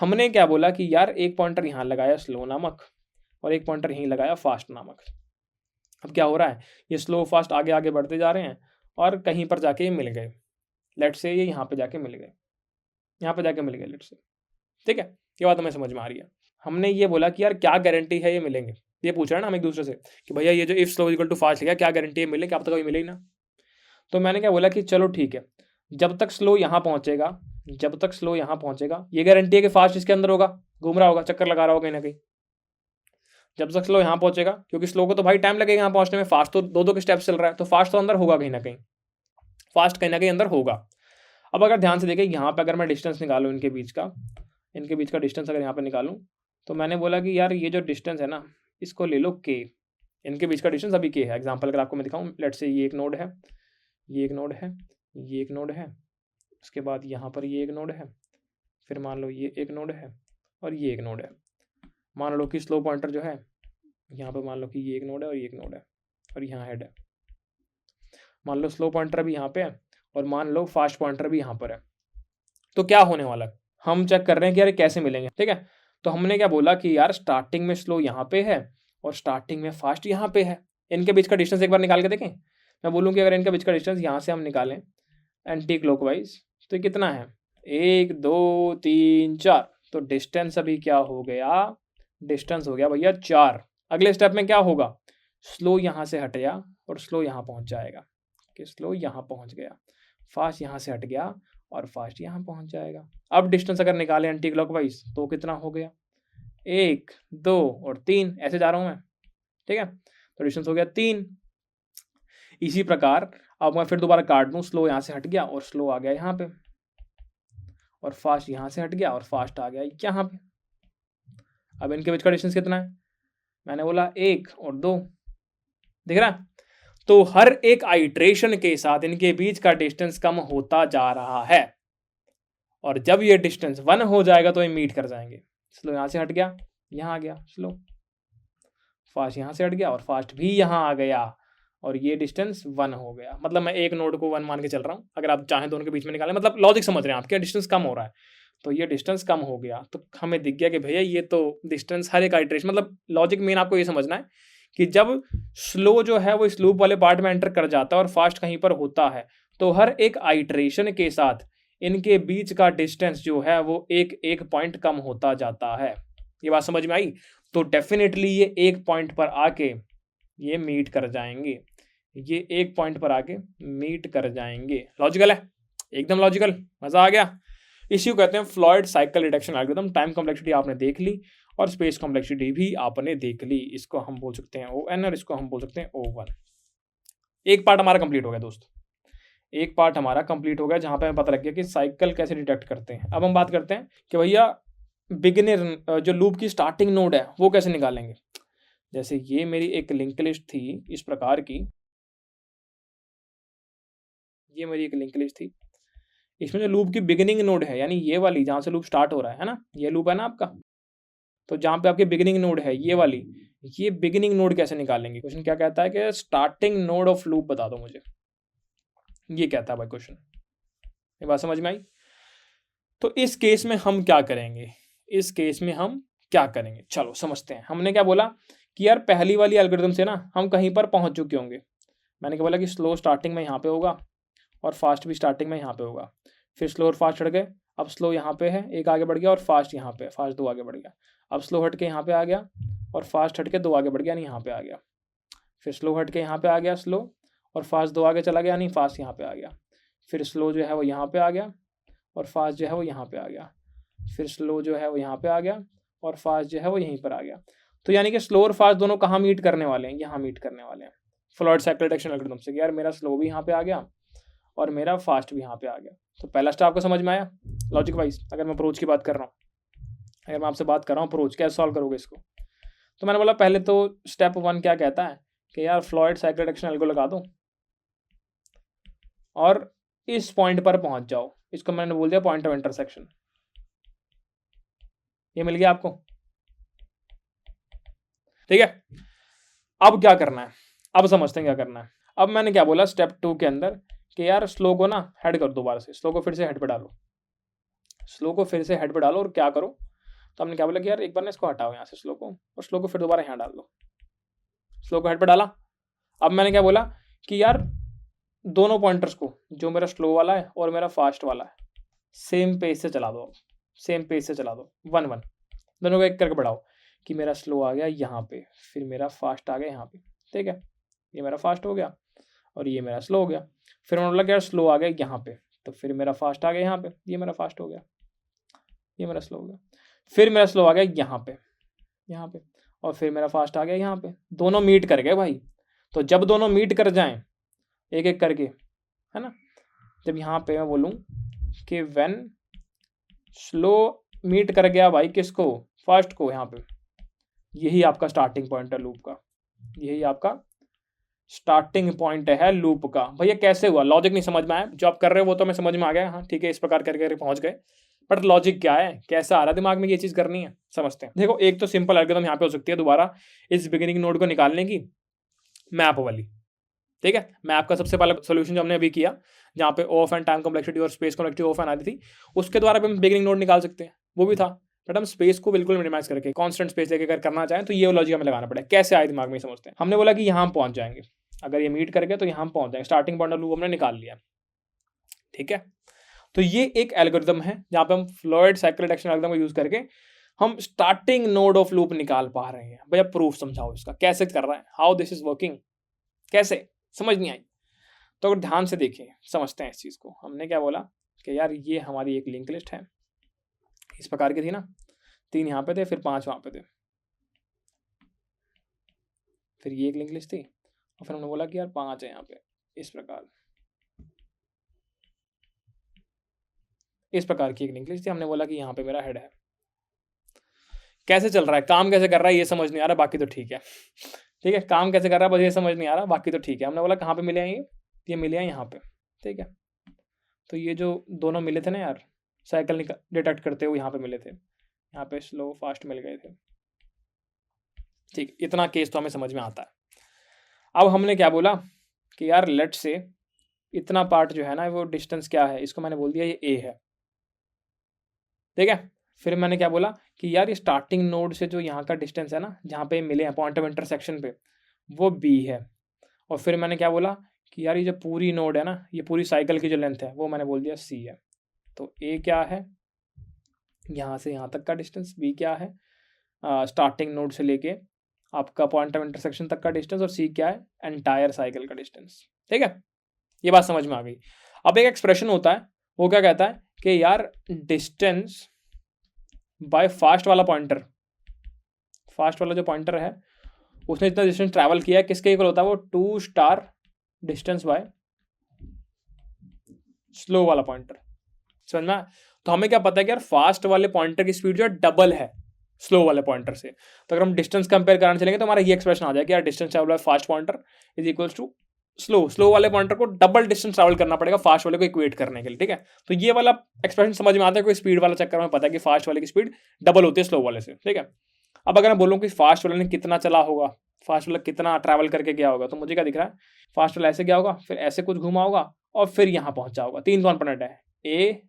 Speaker 1: हमने क्या बोला कि यार एक पॉइंटर यहाँ लगाया स्लो नामक और एक पॉइंटर यहीं लगाया फास्ट नामक। अब क्या हो रहा है, ये स्लो फास्ट आगे आगे बढ़ते जा रहे हैं और कहीं पर जाके ये मिल गए। लेट से ये यहाँ पे जाके मिल गए, यहाँ पे जाके मिल गए लेट से, ठीक है। ये बात हमें समझ में आ रही है। हमने ये बोला कि यार क्या गारंटी है ये मिलेंगे, ये पूछ रहे हैं ना हम एक दूसरे से कि भैया ये जो if slow equal to fast लिखा क्या गारंटी है मिले, क्या अब तक कभी मिले ही ना। तो मैंने क्या बोला कि चलो ठीक है, जब तक स्लो यहाँ पहुंचेगा, जब तक स्लो यहाँ पहुंचेगा ये गारंटी है कि फास्ट इसके अंदर होगा, घूम रहा होगा, चक्कर लगा रहा होगा कहीं ना कहीं। जब तक स्लो यहाँ पहुंचेगा, क्योंकि स्लो को तो भाई टाइम लगेगा यहाँ पहुंचने में, फास्ट तो दो दो के स्टेप्स चल रहा है, तो फास्ट तो अंदर होगा कहीं ना कहीं, फास्ट कहीं ना कहीं अंदर होगा। अब अगर ध्यान से देखें यहाँ पे अगर मैं डिस्टेंस निकालूँ इनके बीच का डिस्टेंस अगर यहाँ पे निकालूँ, तो मैंने बोला कि यार ये जो डिस्टेंस है ना इसको ले लो k, इनके बीच का डिस्टेंस अभी k है। एग्जांपल अगर आपको मैं दिखाऊं, लेट से ये एक नोड है, ये एक नोड है, ये एक नोड है, उसके बाद यहाँ पर ये एक नोड है, फिर मान लो ये एक नोड है और ये एक नोड है। मान लो कि स्लो पॉइंटर जो है यहाँ पर, मान लो कि ये एक नोड है और ये एक नोड है और यहाँ हेड है। मान लो स्लो पॉइंटर भी यहाँ पे है और मान लो फास्ट पॉइंटर भी यहाँ पर है। तो क्या होने वाला है, हम चेक कर रहे हैं कि यार कैसे मिलेंगे, ठीक है। तो हमने क्या बोला कि यार स्टार्टिंग में स्लो यहाँ पे है और स्टार्टिंग में फास्ट यहाँ पे है, इनके बीच का डिस्टेंस एक बार निकाल के देखें। मैं बोलूँ कि अगर इनके बीच का डिस्टेंस यहाँ से हम निकालें एंटी क्लॉकवाइज, तो कितना है 1 2 3 4, तो डिस्टेंस अभी क्या हो गया, डिस्टेंस हो गया भैया 4। अगले स्टेप में क्या होगा, स्लो यहाँ से हट गया और स्लो यहाँ पहुँच जाएगा, कि स्लो यहाँ पहुँच गया, फास्ट यहाँ से हट गया और फास्ट यहाँ पहुँच जाएगा। अब डिस्टेंस अगर निकालें एंटी क्लॉकवाइज तो कितना हो गया 1 2 और 3, ऐसे जा रहा हूँ मैं, ठीक है। तो डिस्टेंस हो गया 3। इसी प्रकार अब मैं फिर दोबारा काट दूँ, स्लो यहाँ से हट गया और स्लो आ गया यहाँ पे, और फास्ट यहाँ से हट गया और फास्ट आ गया यहाँ पे। अब इनके बीच का डिस्टेंस कितना है, मैंने बोला 1 और 2, दिख रहा है। तो हर एक आइट्रेशन के साथ इनके बीच का डिस्टेंस कम होता जा रहा है और जब ये डिस्टेंस 1 हो जाएगा तो ये मीट कर जाएंगे। स्लो यहाँ से हट गया, यहाँ आ गया स्लो, फास्ट यहाँ से हट गया और फास्ट भी यहाँ आ गया और ये डिस्टेंस 1 हो गया। मतलब मैं एक नोड को 1 मान के चल रहा हूँ, अगर आप चाहें दोनों के बीच में निकालें, मतलब लॉजिक समझ रहे हैं आप, क्या डिस्टेंस कम हो रहा है, तो ये डिस्टेंस कम हो गया। तो हमें दिख गया कि भैया ये तो डिस्टेंस हर एक आइट्रेशन, मतलब लॉजिक मेन आपको ये समझना है कि जब स्लो जो है वो इस लूप वाले पार्ट में एंटर कर जाता है और फास्ट कहीं पर होता है, तो हर एक आइट्रेशन के साथ इनके बीच का डिस्टेंस जो है वो एक पॉइंट कम होता जाता है। ये बात समझ में आई। तो डेफिनेटली ये एक पॉइंट पर आके ये मीट कर जाएंगे, ये एक पॉइंट पर आके मीट कर जाएंगे। लॉजिकल है, एकदम लॉजिकल, मजा आ गया। इसी को कहते हैं Floyd cycle reduction algorithm. Time complexity आपने देख ली और स्पेस कॉम्प्लेक्सिटी भी आपने देख ली। इसको हम बोल सकते हैं ON और इसको हम बोल सकते हैं O1। एक पार्ट हमारा कंप्लीट हो गया दोस्त, एक पार्ट हमारा कंप्लीट हो गया जहां पे हमें पता लग गया कि साइकिल कैसे डिटेक्ट करते हैं। अब हम बात करते हैं कि भैया बिगिनर जो लूप की स्टार्टिंग नोड है वो कैसे निकालेंगे। जैसे ये मेरी एक लिंक लिस्ट थी इस प्रकार की, ये मेरी एक लिंक लिस्ट थी, इसमें जो लूप की बिगिनिंग नोड है यानी ये वाली जहां से लूप स्टार्ट हो रहा है ना, ये लूप है ना आपका, तो जहां पे आपकी बिगिनिंग नोड है ये वाली, ये बिगिनिंग नोड कैसे निकालेंगे। क्वेश्चन क्या कहता है कि स्टार्टिंग नोड ऑफ लूप बता दो मुझे, ये कहता है भाई क्वेश्चन। ये बात समझ में आई। तो इस केस में हम क्या करेंगे, इस केस में हम क्या करेंगे, चलो समझते हैं। हमने क्या बोला कि यार पहली वाली एल्गोरिथम से ना हम कहीं पर पहुंच चुके होंगे। मैंने क्या बोला कि स्लो स्टार्टिंग में यहाँ पे होगा और फास्ट भी स्टार्टिंग में यहाँ पे होगा, फिर स्लो और फास्ट हट गए। अब स्लो यहाँ पे है, एक आगे बढ़ गया, और फास्ट यहाँ पे, फास्ट दो आगे बढ़ गया। अब स्लो हट के यहाँ पे आ गया और फास्ट हट के दो आगे बढ़ गया, नहीं यहाँ पे आ गया। फिर स्लो हट के यहाँ पे आ गया स्लो, और फास्ट दो आगे चला गया, नहीं फास्ट यहाँ पे आ गया। फिर स्लो जो है वो यहाँ पे आ गया और फास्ट जो है वो यहाँ पे आ गया। फिर स्लो जो है वो यहाँ पे आ गया और फास्ट जो है वो यहीं पर आ गया। तो यानी कि स्लो और फास्ट दोनों कहाँ मीट करने वाले हैं, यहाँ मीट करने वाले हैं फ्लॉयड साइकिल डिटेक्शन एल्गोरिथम से। यार मेरा स्लो भी यहाँ पे आ गया और मेरा फास्ट भी यहाँ पे आ गया। तो पहला स्टेप आपको समझ में आया लॉजिक वाइज। अगर मैं अप्रोच की बात कर रहा हूँ, अगर मैं आपसे बात कर रहा हूँ अप्रोच कैसे सॉल्व करोगे इसको, तो मैंने बोला पहले तो स्टेप 1 क्या कहता है कि यार फ्लॉयड साइकिल डिटेक्शन एल्गो लगा दो और इस पॉइंट पर पहुंच जाओ। इसको मैंने बोल दिया पॉइंट ऑफ इंटरसेक्शन। ये मिल गया आपको, ठीक है। अब क्या करना है, अब समझते हैं क्या करना है। अब मैंने क्या बोला स्टेप 2 के अंदर कि यार स्लो को ना हेड कर, दोबारा से स्लो को फिर से हेड पे डालो, स्लो को फिर से हेड पे डालो और क्या करो। तो हमने क्या बोला कि यार एक बार ना इसको हटाओ यहाँ से स्लो को, और स्लो को फिर दोबारा यहाँ डाल दो। स्लो को हेड पे डाला। अब मैंने क्या बोला कि यार दोनों पॉइंटर्स को, जो मेरा स्लो वाला है और मेरा फास्ट वाला है, सेम पेज से चला दो, सेम पेज से चला दो, 1-1 दोनों को एक करके बढ़ाओ कि मेरा स्लो आ गया यहाँ पे, फिर मेरा फास्ट आ गया यहाँ पे, ठीक है। ये मेरा फास्ट हो गया और ये मेरा स्लो हो गया। फिर मैंने बोला कि यार स्लो आ गया यहाँ पे, तो फिर मेरा फास्ट आ गया यहाँ पे, ये मेरा फास्ट हो गया, ये मेरा स्लो हो गया। फिर मेरा स्लो आ गया यहाँ पे, यहाँ पे, और फिर मेरा फास्ट आ गया यहाँ पे। दोनों मीट कर गए भाई। तो जब दोनों मीट कर जाएं एक एक करके, है ना, जब यहाँ पे मैं बोलूँ कि व्हेन स्लो मीट कर गया भाई किसको, फास्ट को, यहाँ पे, यही आपका स्टार्टिंग पॉइंट है लूप का, यही आपका स्टार्टिंग पॉइंट है लूप का। भैया कैसे हुआ, लॉजिक नहीं समझ में आया, जो आप कर रहे हो वो तो मैं समझ में आ गया, हाँ ठीक है, इस प्रकार करके पहुंच गए, बट लॉजिक क्या है, कैसे आ रहा है दिमाग में ये चीज करनी है, समझते हैं। देखो एक तो सिंपल एल्गोरिथम यहाँ पे हो सकती है दोबारा इस बिगिनिंग नोड को निकालने की, मैप वाली, ठीक है। मैप का सबसे पहला सोल्यूशन जो हमने अभी किया, जहाँ पे O of N time complexity और स्पेस कॉम्प्लेक्सिटी ऑफ एन आती थी, उसके द्वारा भी हम बिगिनिंग नोड निकाल सकते हैं, वो भी था। बट हम स्पेस को बिल्कुल मिनिमाइज करके कांस्टेंट स्पेस लेके अगर करना चाहें तो ये लॉजिक हमें लगाना पड़ेगा। कैसे आए दिमाग में समझते हैं। हमने बोला कि यहाँ पहुंच जाएंगे, अगर ये मीट करके तो यहाँ पहुंच जाएंगे, स्टार्टिंग पॉइंट ऑफ लूप हमने निकाल लिया, ठीक है। तो ये एक एल्गोरिथम है जहाँ पे हम फ्लॉयड साइकिल डिटेक्शन एल्गोरिथम को यूज करके हम स्टार्टिंग नोड ऑफ लूप निकाल पा रहे हैं। भैया प्रूफ समझाओ इसका, कैसे कर रहा है, हाउ दिस इज वर्किंग, कैसे, समझ नहीं आई। तो अगर ध्यान से देखें समझते हैं इस चीज को। हमने क्या बोला कि यार ये हमारी एक लिंक लिस्ट है, इस प्रकार की थी ना, 3 यहाँ पे थे, फिर 5 वहां पे थे, फिर ये एक लिंक लिस्ट थी, और फिर हमने बोला कि यार 5 है यहाँ पे, इस प्रकार की एक लिंक लिस्ट थी। हमने बोला कि यहाँ पे मेरा हेड है। कैसे चल रहा है, काम कैसे कर रहा है ये समझ नहीं आ रहा, बाकी तो ठीक है, ठीक है, काम कैसे कर रहा है बस ये समझ नहीं आ रहा, बाकी तो ठीक है। हमने बोला कहाँ पे मिले हैं ये मिले हैं यहाँ पे, ठीक है। तो ये जो दोनों मिले थे ना यार, साइकिल डिटेक्ट करते हुए यहाँ पे मिले थे, यहाँ पे स्लो फास्ट मिल गए थे, ठीक, इतना केस तो हमें समझ में आता है। अब हमने क्या बोला कि यार लेट से इतना पार्ट जो है ना वो डिस्टेंस क्या है, इसको मैंने बोल दिया ये ए है, ठीक है। फिर मैंने क्या बोला कि यार ये स्टार्टिंग नोड से जो यहाँ का डिस्टेंस है ना, जहाँ पे मिले हैं पॉइंट ऑफ इंटरसेक्शन पे, वो बी है। और फिर मैंने क्या बोला कि यार ये जो पूरी नोड है ना, ये पूरी साइकिल की जो लेंथ है वो मैंने बोल दिया सी है। तो ए क्या है, यहाँ से यहाँ तक का डिस्टेंस, बी क्या है, स्टार्टिंग नोड से लेके आपका पॉइंट ऑफ इंटरसेक्शन तक का डिस्टेंस, और सी क्या है, एंटायर साइकिल का डिस्टेंस। ठीक है, ये बात समझ में आ गई। अब एक एक्सप्रेशन होता है, वो क्या कहता है कि यार डिस्टेंस बाय फास्ट वाला पॉइंटर, फास्ट वाला जो पॉइंटर है उसने जितना डिस्टेंस ट्रैवल किया है किसके इक्वल होता है, वो 2 स्टार डिस्टेंस बाय स्लो वाला पॉइंटर। समझ में? तो हमें क्या पता है कि यार फास्ट वाले पॉइंटर की स्पीड जो है डबल है स्लो वाले पॉइंटर से। तो अगर हम डिस्टेंस कंपेयर कराने चलेंगे तो हमारा ये एक्सप्रेशन आ जाएगा कि यार distance travel by fast pointer is equals to slow वाले पॉइंटर को डबल डिस्टेंस ट्रैवल करना पड़ेगा फास्ट वाले को इक्वेट करने के लिए। ठीक है, तो ये वाला एक्सप्रेशन समझ में आता है, कोई स्पीड वाला चक्कर में पता है कि फास्ट वाले की स्पीड डबल होती है स्लो वाले से। ठीक है, अब अगर मैं बोलूँ कि फास्ट वाले ने कितना चला होगा, फास्ट वाला कितना ट्रैवल करके गया होगा, तो मुझे क्या दिख रहा है, फास्ट वाला ऐसे गया होगा, फिर ऐसे कुछ घुमा होगा और फिर यहाँ पहुंचा होगा। 3 कॉम्पोनेंट है, ए,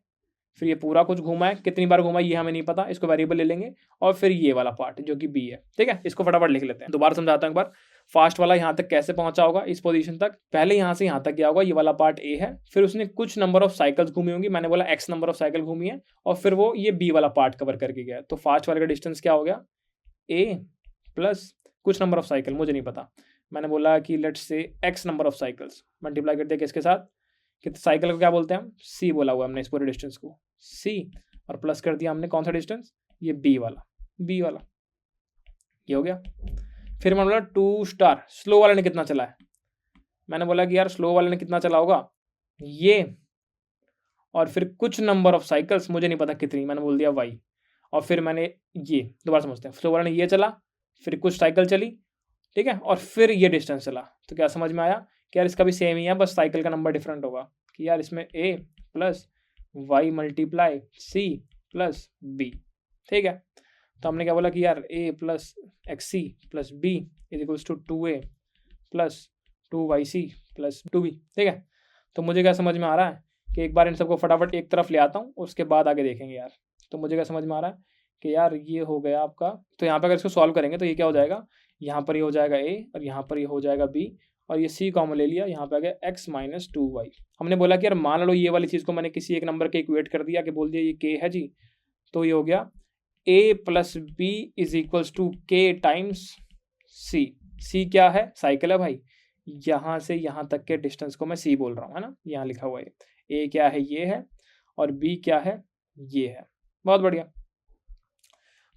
Speaker 1: फिर ये पूरा कुछ घूमा है, कितनी बार घूमा ये हमें नहीं पता, इसको वेरिएबल ले लेंगे, और फिर ये वाला पार्ट जो कि बी है। ठीक है, इसको फटाफट लिख लेते हैं, दोबारा समझाता हूं एक बार। फास्ट वाला यहाँ तक कैसे पहुंचा होगा, इस पोजीशन तक, पहले यहाँ से यहाँ तक गया होगा, ये वाला पार्ट ए है, फिर उसने कुछ नंबर ऑफ साइकिल्स घूमी होंगी, मैंने बोला एक्स नंबर ऑफ साइकिल घूमी है, और फिर वो ये बी वाला पार्ट कवर करके गया। तो फास्ट वाले का डिस्टेंस क्या हो गया, ए प्लस कुछ नंबर ऑफ साइकिल, मुझे नहीं पता, मैंने बोला कि let's say x number of cycles, multiply कर दिया किसके साथ, कि साइकिल को क्या बोलते हैं हम, सी बोला हुआ हमने इस पूरे डिस्टेंस को, सी, और प्लस कर दिया हमने कौन सा डिस्टेंस, ये बी वाला, ये हो गया। फिर मैंने बोला 2 स्टार, स्लो वाले ने कितना चला है, मैंने बोला कि यार स्लो वाले ने कितना चला होगा, ये, और फिर कुछ नंबर ऑफ साइकिल्स, मुझे नहीं पता कितनी, मैंने बोल दिया वाई, और फिर मैंने ये, दोबारा समझते हैं, स्लो वाले ने ये चला, फिर कुछ साइकिल चली, ठीक है, और फिर ये डिस्टेंस चला। तो क्या समझ में आया कि यार इसका भी सेम ही है, बस साइकिल का नंबर डिफरेंट होगा, कि यार इसमें a plus y multiply c plus b. ठीक है, तो हमने क्या बोला कि यार a plus x c plus B is equals to 2a plus 2yc plus 2b। ठीक है, तो मुझे क्या समझ में आ रहा है कि एक बार इन सबको फटाफट एक तरफ ले आता हूँ, उसके बाद आगे देखेंगे यार। तो मुझे क्या समझ में आ रहा है कि यार ये हो गया आपका, तो यहाँ पे अगर इसको सॉल्व करेंगे तो ये क्या हो जाएगा, यहाँ पर ये हो जाएगा a और यहाँ पर ये हो जाएगा b, और ये c कॉमन ले लिया, यहाँ पे आ गया x माइनस 2y। हमने बोला कि यार मान लो ये वाली चीज़ को मैंने किसी एक नंबर के इक्वेट कर दिया, कि बोल दिया ये k है जी, तो ये हो गया a plus B is equals to k times c। c क्या है, साइकिल है भाई, यहाँ से यहाँ तक के डिस्टेंस को मैं c बोल रहा हूँ, है ना, यहाँ लिखा हुआ है। a क्या है, ये है, और b क्या है, ये है। बहुत बढ़िया,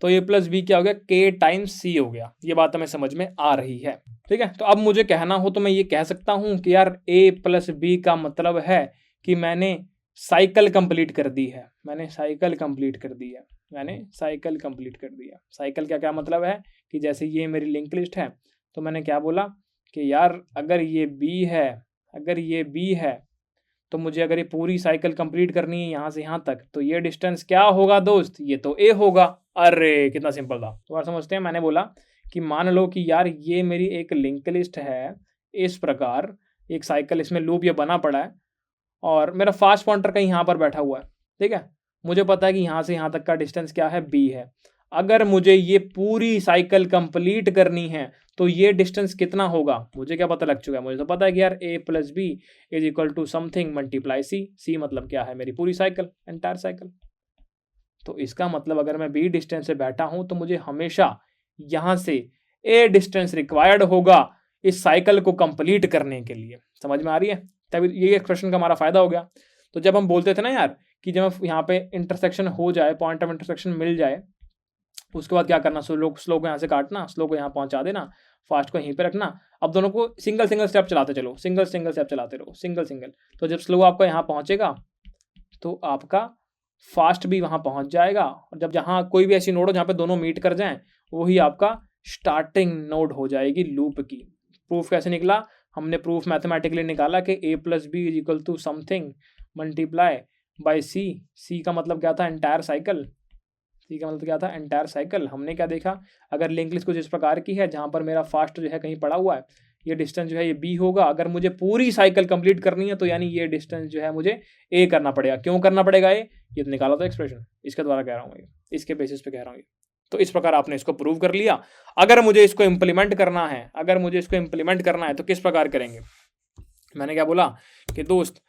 Speaker 1: तो a प्लस बी क्या हो गया, k टाइम्स c हो गया। ये बात हमें समझ में आ रही है। ठीक है, तो अब मुझे कहना हो तो मैं ये कह सकता हूँ कि यार a प्लस बी का मतलब है कि मैंने साइकिल कंप्लीट कर दी है, साइकिल कंप्लीट कर दिया। साइकिल क्या क्या मतलब है कि जैसे ये मेरी लिंक लिस्ट है, तो मैंने क्या बोला कि यार अगर ये बी है तो मुझे अगर ये पूरी साइकिल कंप्लीट करनी है यहाँ से यहाँ तक, तो ये डिस्टेंस क्या होगा दोस्त, ये तो ए होगा। अरे कितना सिंपल था। तो बार समझते हैं, मैंने बोला कि मान लो कि यार ये मेरी एक लिंक लिस्ट है, इस प्रकार एक साइकिल, इसमें लूप ये बना पड़ा है, और मेरा फास्ट पॉइंटर कहीं यहाँ पर बैठा हुआ है। ठीक है, मुझे पता है कि यहाँ से यहाँ तक का डिस्टेंस क्या है, बी है। अगर मुझे ये पूरी साइकिल कंप्लीट करनी है तो ये डिस्टेंस कितना होगा, मुझे क्या पता लग चुका है, मुझे तो पता है कि यार a plus B is equal to something multiply c मतलब क्या है, मेरी पूरी साइकिल, एंटायर साइकिल। तो इसका मतलब अगर मैं b डिस्टेंस से बैठा हूं तो मुझे हमेशा यहां से a डिस्टेंस रिक्वायर्ड होगा इस साइकिल को कंप्लीट करने के लिए। समझ में आ रही है, तभी ये एक्सप्रेशन का हमारा फायदा हो गया। तो जब हम बोलते थे ना यार कि जब यहाँ पे इंटरसेक्शन हो जाए, पॉइंट ऑफ इंटरसेक्शन मिल जाए, उसके बाद क्या करना, स्लो को यहाँ से काटना, स्लो को यहाँ पहुँचा देना, फास्ट को यहीं पे रखना। अब दोनों को सिंगल स्टेप चलाते चलो, सिंगल स्टेप चलाते रहो, सिंगल। तो जब स्लो आपका यहाँ पहुँचेगा तो आपका फास्ट भी वहाँ पहुँच जाएगा, और जब जहाँ कोई भी ऐसी नोड हो जहाँ पे दोनों मीट कर जाएं, वही आपका स्टार्टिंग नोड हो जाएगी लूप की। प्रूफ कैसे निकला, हमने प्रूफ मैथमेटिकली निकाला कि a plus B is equal to something multiply by c का मतलब क्या था, एंटायर साइकिल। सी का मतलब क्या था, एंटायर साइकिल। हमने क्या देखा, अगर लिंक लिस्ट कुछ इस प्रकार की है जहाँ पर मेरा फास्ट जो है कहीं पड़ा हुआ है, ये डिस्टेंस जो है ये बी होगा। अगर मुझे पूरी साइकिल कंप्लीट करनी है तो यानी ये डिस्टेंस जो है मुझे ए करना पड़ेगा। क्यों करना पड़ेगा ये तो निकाला था एक्सप्रेशन, इसके द्वारा कह रहा हूँ, इसके बेसिस पे कह रहा हूँ। तो इस प्रकार आपने इसको प्रूव कर लिया। अगर मुझे इसको इम्प्लीमेंट करना है तो किस प्रकार करेंगे, मैंने क्या बोला कि दोस्त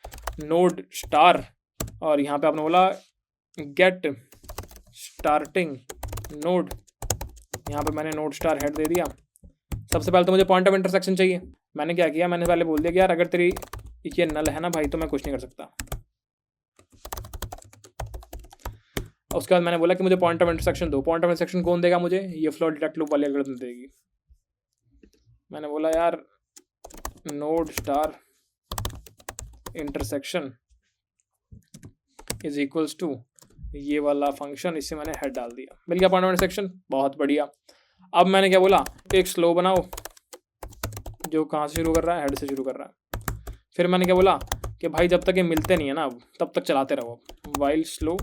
Speaker 1: नोड स्टार, और यहाँ पे आपने बोला गेट स्टार्टिंग नोड, यहाँ पे मैंने नोड स्टार हेड दे दिया, सबसे पहले तो मुझे पॉइंट ऑफ इंटरसेक्शन चाहिए। मैंने क्या किया, मैंने पहले बोल दिया कि यार अगर तेरी ये नल है ना भाई तो मैं कुछ नहीं कर सकता। उसके बाद मैंने बोला कि मुझे पॉइंट ऑफ इंटरसेक्शन दो। पॉइंट ऑफ इंटरसेक्शन कौन देगा मुझे, ये फ्लो डिटेक्ट लूप वाली एल्गोरिथम देगी। मैंने बोला यार node star intersection is equals to ये वाला फंक्शन, इससे मैंने हेड डाल दिया, मिल गया पॉइंट ऑफ इंटरसेक्शन, बहुत बढ़िया। अब मैंने क्या बोला, एक स्लो बनाओ जो कहाँ से शुरू कर रहा है, हेड से शुरू कर रहा है। फिर मैंने क्या बोला कि भाई जब तक ये मिलते नहीं है ना तब तक चलाते रहो, while slow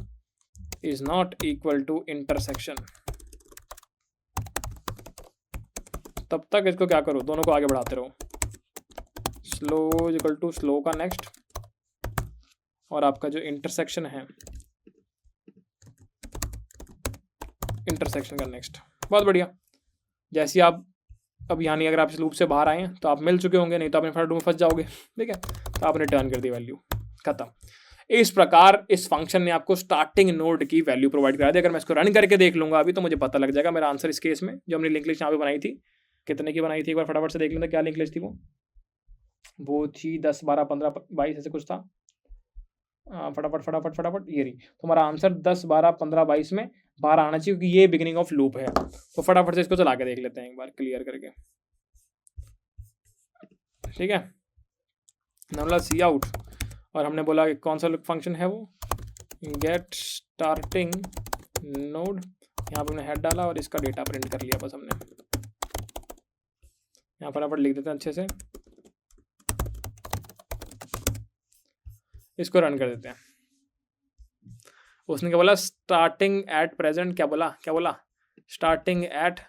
Speaker 1: is not equal to intersection, तब तक इसको क्या करो, दोनों को आगे बढ़ाते रहो। Slow is equal to slow का नेक्स्ट, और आपका जो इंटरसेक्शन है इंटरसेक्शन का नेक्स्ट। बहुत बढ़िया। जैसे आप अब यानी अगर आप इस लूप से बाहर आए हैं तो आप मिल चुके होंगे, नहीं तो आप इनफिनिट में फंस जाओगे, ठीक है। तो आपने टर्न कर दी वैल्यू, खत्म। इस प्रकार इस फंक्शन ने आपको स्टार्टिंग नोड की वैल्यू प्रोवाइड करा दी। अगर मैं इसको रन करके देख लूंगा अभी तो मुझे पता लग जाएगा मेरा आंसर इस केस में। जो हमने लिंक लिस्ट यहाँ पे बनाई थी, कितने की बनाई थी एक बार फटाफट से देख लेते, क्या लिंक लिस्ट थी वो थी 10 12 15 22 ऐसे कुछ था। फटाफट फटाफट फटाफट ये रही। तो हमारा आंसर 10 12 15 22 में 12 आना चाहिए, क्योंकि ये बिगिनिंग ऑफ लूप है। तो फटाफट से इसको चला के देख लेते हैं एक बार क्लियर करके, ठीक है। हमने सी आउट और हमने बोला कि कौन सा फंक्शन है वो, गेट स्टार्टिंग नोड। यहाँ पर हमने हेड डाला और इसका डेटा प्रिंट कर लिया बस हमने। यहाँ फटाफट लिख देते हैं अच्छे से, इसको रन कर देते हैं। उसने क्या बोला, स्टार्टिंग एट प्रेजेंट, क्या बोला स्टार्टिंग एट,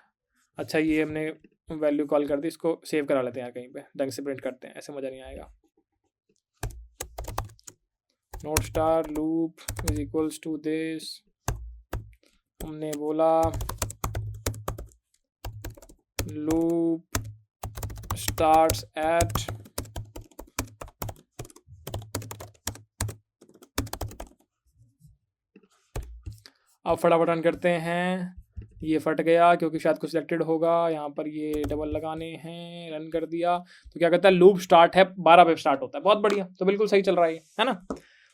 Speaker 1: अच्छा ये हमने वैल्यू कॉल कर दी, इसको सेव करा लेते हैं यार कहीं पे, ढंग से प्रिंट करते हैं, ऐसे मज़ा नहीं आएगा। Node star loop is equals to this, हमने बोला लूप स्टार्ट्स एट अब फटाफट रन करते हैं। ये फट गया क्योंकि शायद कुछ सिलेक्टेड होगा, यहाँ पर ये डबल लगाने हैं, रन कर दिया। तो क्या कहता है, लूप स्टार्ट है 12 पे स्टार्ट होता है, बहुत बढ़िया। तो बिल्कुल सही चल रहा है ना।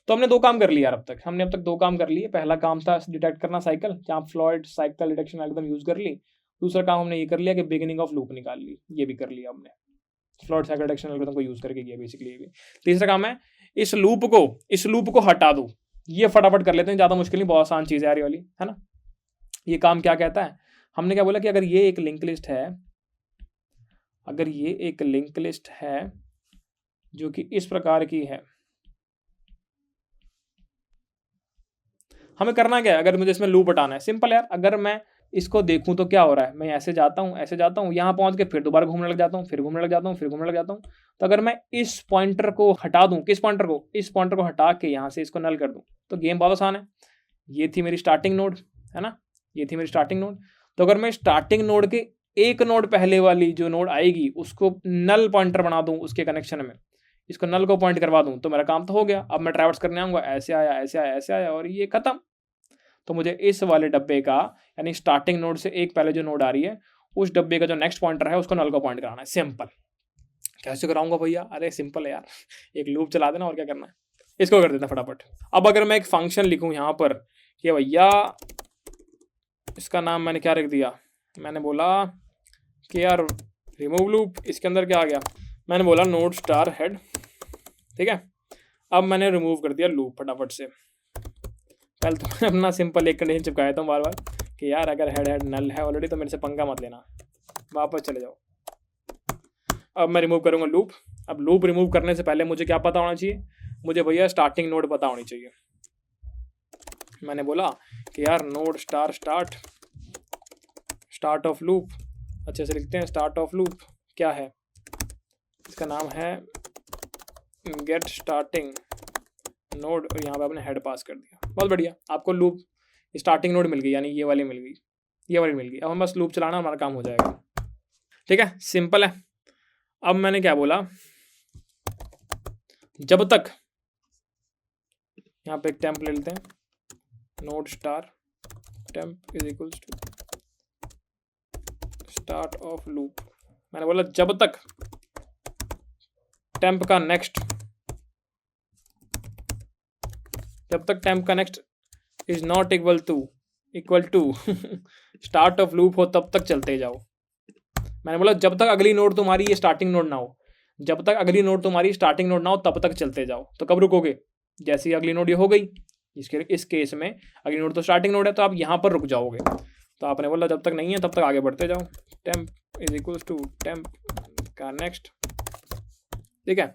Speaker 1: तो हमने दो काम कर लिया यार अब तक, हमने अब तक दो काम कर लिए। पहला काम था डिटेक्ट करना साइकिल, जहाँ Floyd cycle detection algorithm use कर ली। दूसरा काम हमने ये कर लिया कि बिगिनिंग ऑफ लूप निकाल ली, ये भी कर लिया हमने, फ्लॉयड साइकिल डिटेक्शन एल्गोरिथम को यूज करके किया बेसिकली ये भी। तीसरा काम है इस लूप को हटा दो, ये फटाफट कर लेते हैं, ज़्यादा मुश्किल नहीं, बहुत आसान चीज़ है यार ये वाली, है ना। ये काम क्या कहता है, हमने क्या बोला कि अगर ये एक लिंक लिस्ट है, अगर ये एक लिंक लिस्ट है जो कि इस प्रकार की है, हमें करना क्या है, अगर मुझे इसमें लूप हटाना है, सिंपल यार। अगर मैं इसको देखूं तो क्या हो रहा है, मैं ऐसे जाता हूं, यहाँ पहुंच के फिर दोबारा घूमने लग जाता हूं, फिर घूमने लग जाता हूं, फिर घूमने लग जाता हूं। तो अगर मैं इस पॉइंटर को हटा दूं, किस पॉइंटर को, इस पॉइंटर को हटा के यहाँ से इसको नल कर दूं, तो गेम बहुत आसान है। ये थी मेरी स्टार्टिंग नोड, है ना, ये थी मेरी स्टार्टिंग नोड। तो अगर मैं स्टार्टिंग नोड के एक नोड पहले वाली जो नोड आएगी उसको नल पॉइंटर बना दूं, उसके कनेक्शन में इसको नल को पॉइंट करवा दूं, तो मेरा काम तो हो गया। अब मैं ट्रैवर्स करने आऊंगा, ऐसे आया ऐसे आया ऐसे आया और ये खत्म। तो मुझे इस वाले डब्बे का, यानी स्टार्टिंग नोड से एक पहले जो नोड आ रही है उस डब्बे का जो नेक्स्ट पॉइंटर है उसको नल को पॉइंट कराना है। सिंपल। कैसे कराऊंगा भैया, अरे सिंपल है यार, एक लूप चला देना और क्या करना है, इसको कर देना फटाफट। अब अगर मैं एक फंक्शन लिखूं यहाँ पर कि भैया इसका नाम मैंने क्या रख दिया, मैंने बोला कि यार रिमूव लूप, इसके अंदर क्या आ गया, मैंने बोला नोड स्टार हेड, ठीक है। अब मैंने रिमूव कर दिया लूप फटाफट से। पहले तो मैं अपना सिंपल एक कंडीशन चिपकाया था बार बार कि यार अगर हेड हेड नल है ऑलरेडी तो मेरे से पंगा मत लेना, वापस चले जाओ। अब मैं रिमूव करूँगा लूप। अब लूप रिमूव करने से पहले मुझे क्या पता होना चाहिए, मुझे भैया स्टार्टिंग नोड पता होनी चाहिए। मैंने बोला कि यार node star start of loop, अच्छे से लिखते हैं, स्टार्ट ऑफ लूप क्या है, इसका नाम है गेट स्टार्टिंग नोड, और यहाँ पे आपने हेड पास कर दिया, बहुत बढ़िया। आपको लूप स्टार्टिंग नोड मिल गई, यानी ये वाली मिल गई, ये वाली मिल गई। अब हम बस लूप चलाना, हमारा काम हो जाएगा, ठीक है, सिंपल है। अब मैंने क्या बोला, जब तक, यहाँ पे एक टेम्प ले लेते हैं, node star temp is equals to start of loop, मैंने बोला जब तक टेम्प का next is not equal to start of loop हो तब तक चलते जाओ। मैंने बोला जब तक अगली नोड तुम्हारी ये स्टार्टिंग नोड ना हो, जब तक अगली नोड तुम्हारी स्टार्टिंग नोड ना हो तब तक चलते जाओ। तो कब रुकोगे? जैसे ही अगली नोड ये हो गई, इस केस में अगली नोड तो स्टार्टिंग नोड है, तो आप यहाँ पर रुक जाओगे। तो आपने बोला जब तक नहीं है तब तक आगे बढ़ते जाओ। Temp is equal to temp का नेक्स्ट, ठीक है,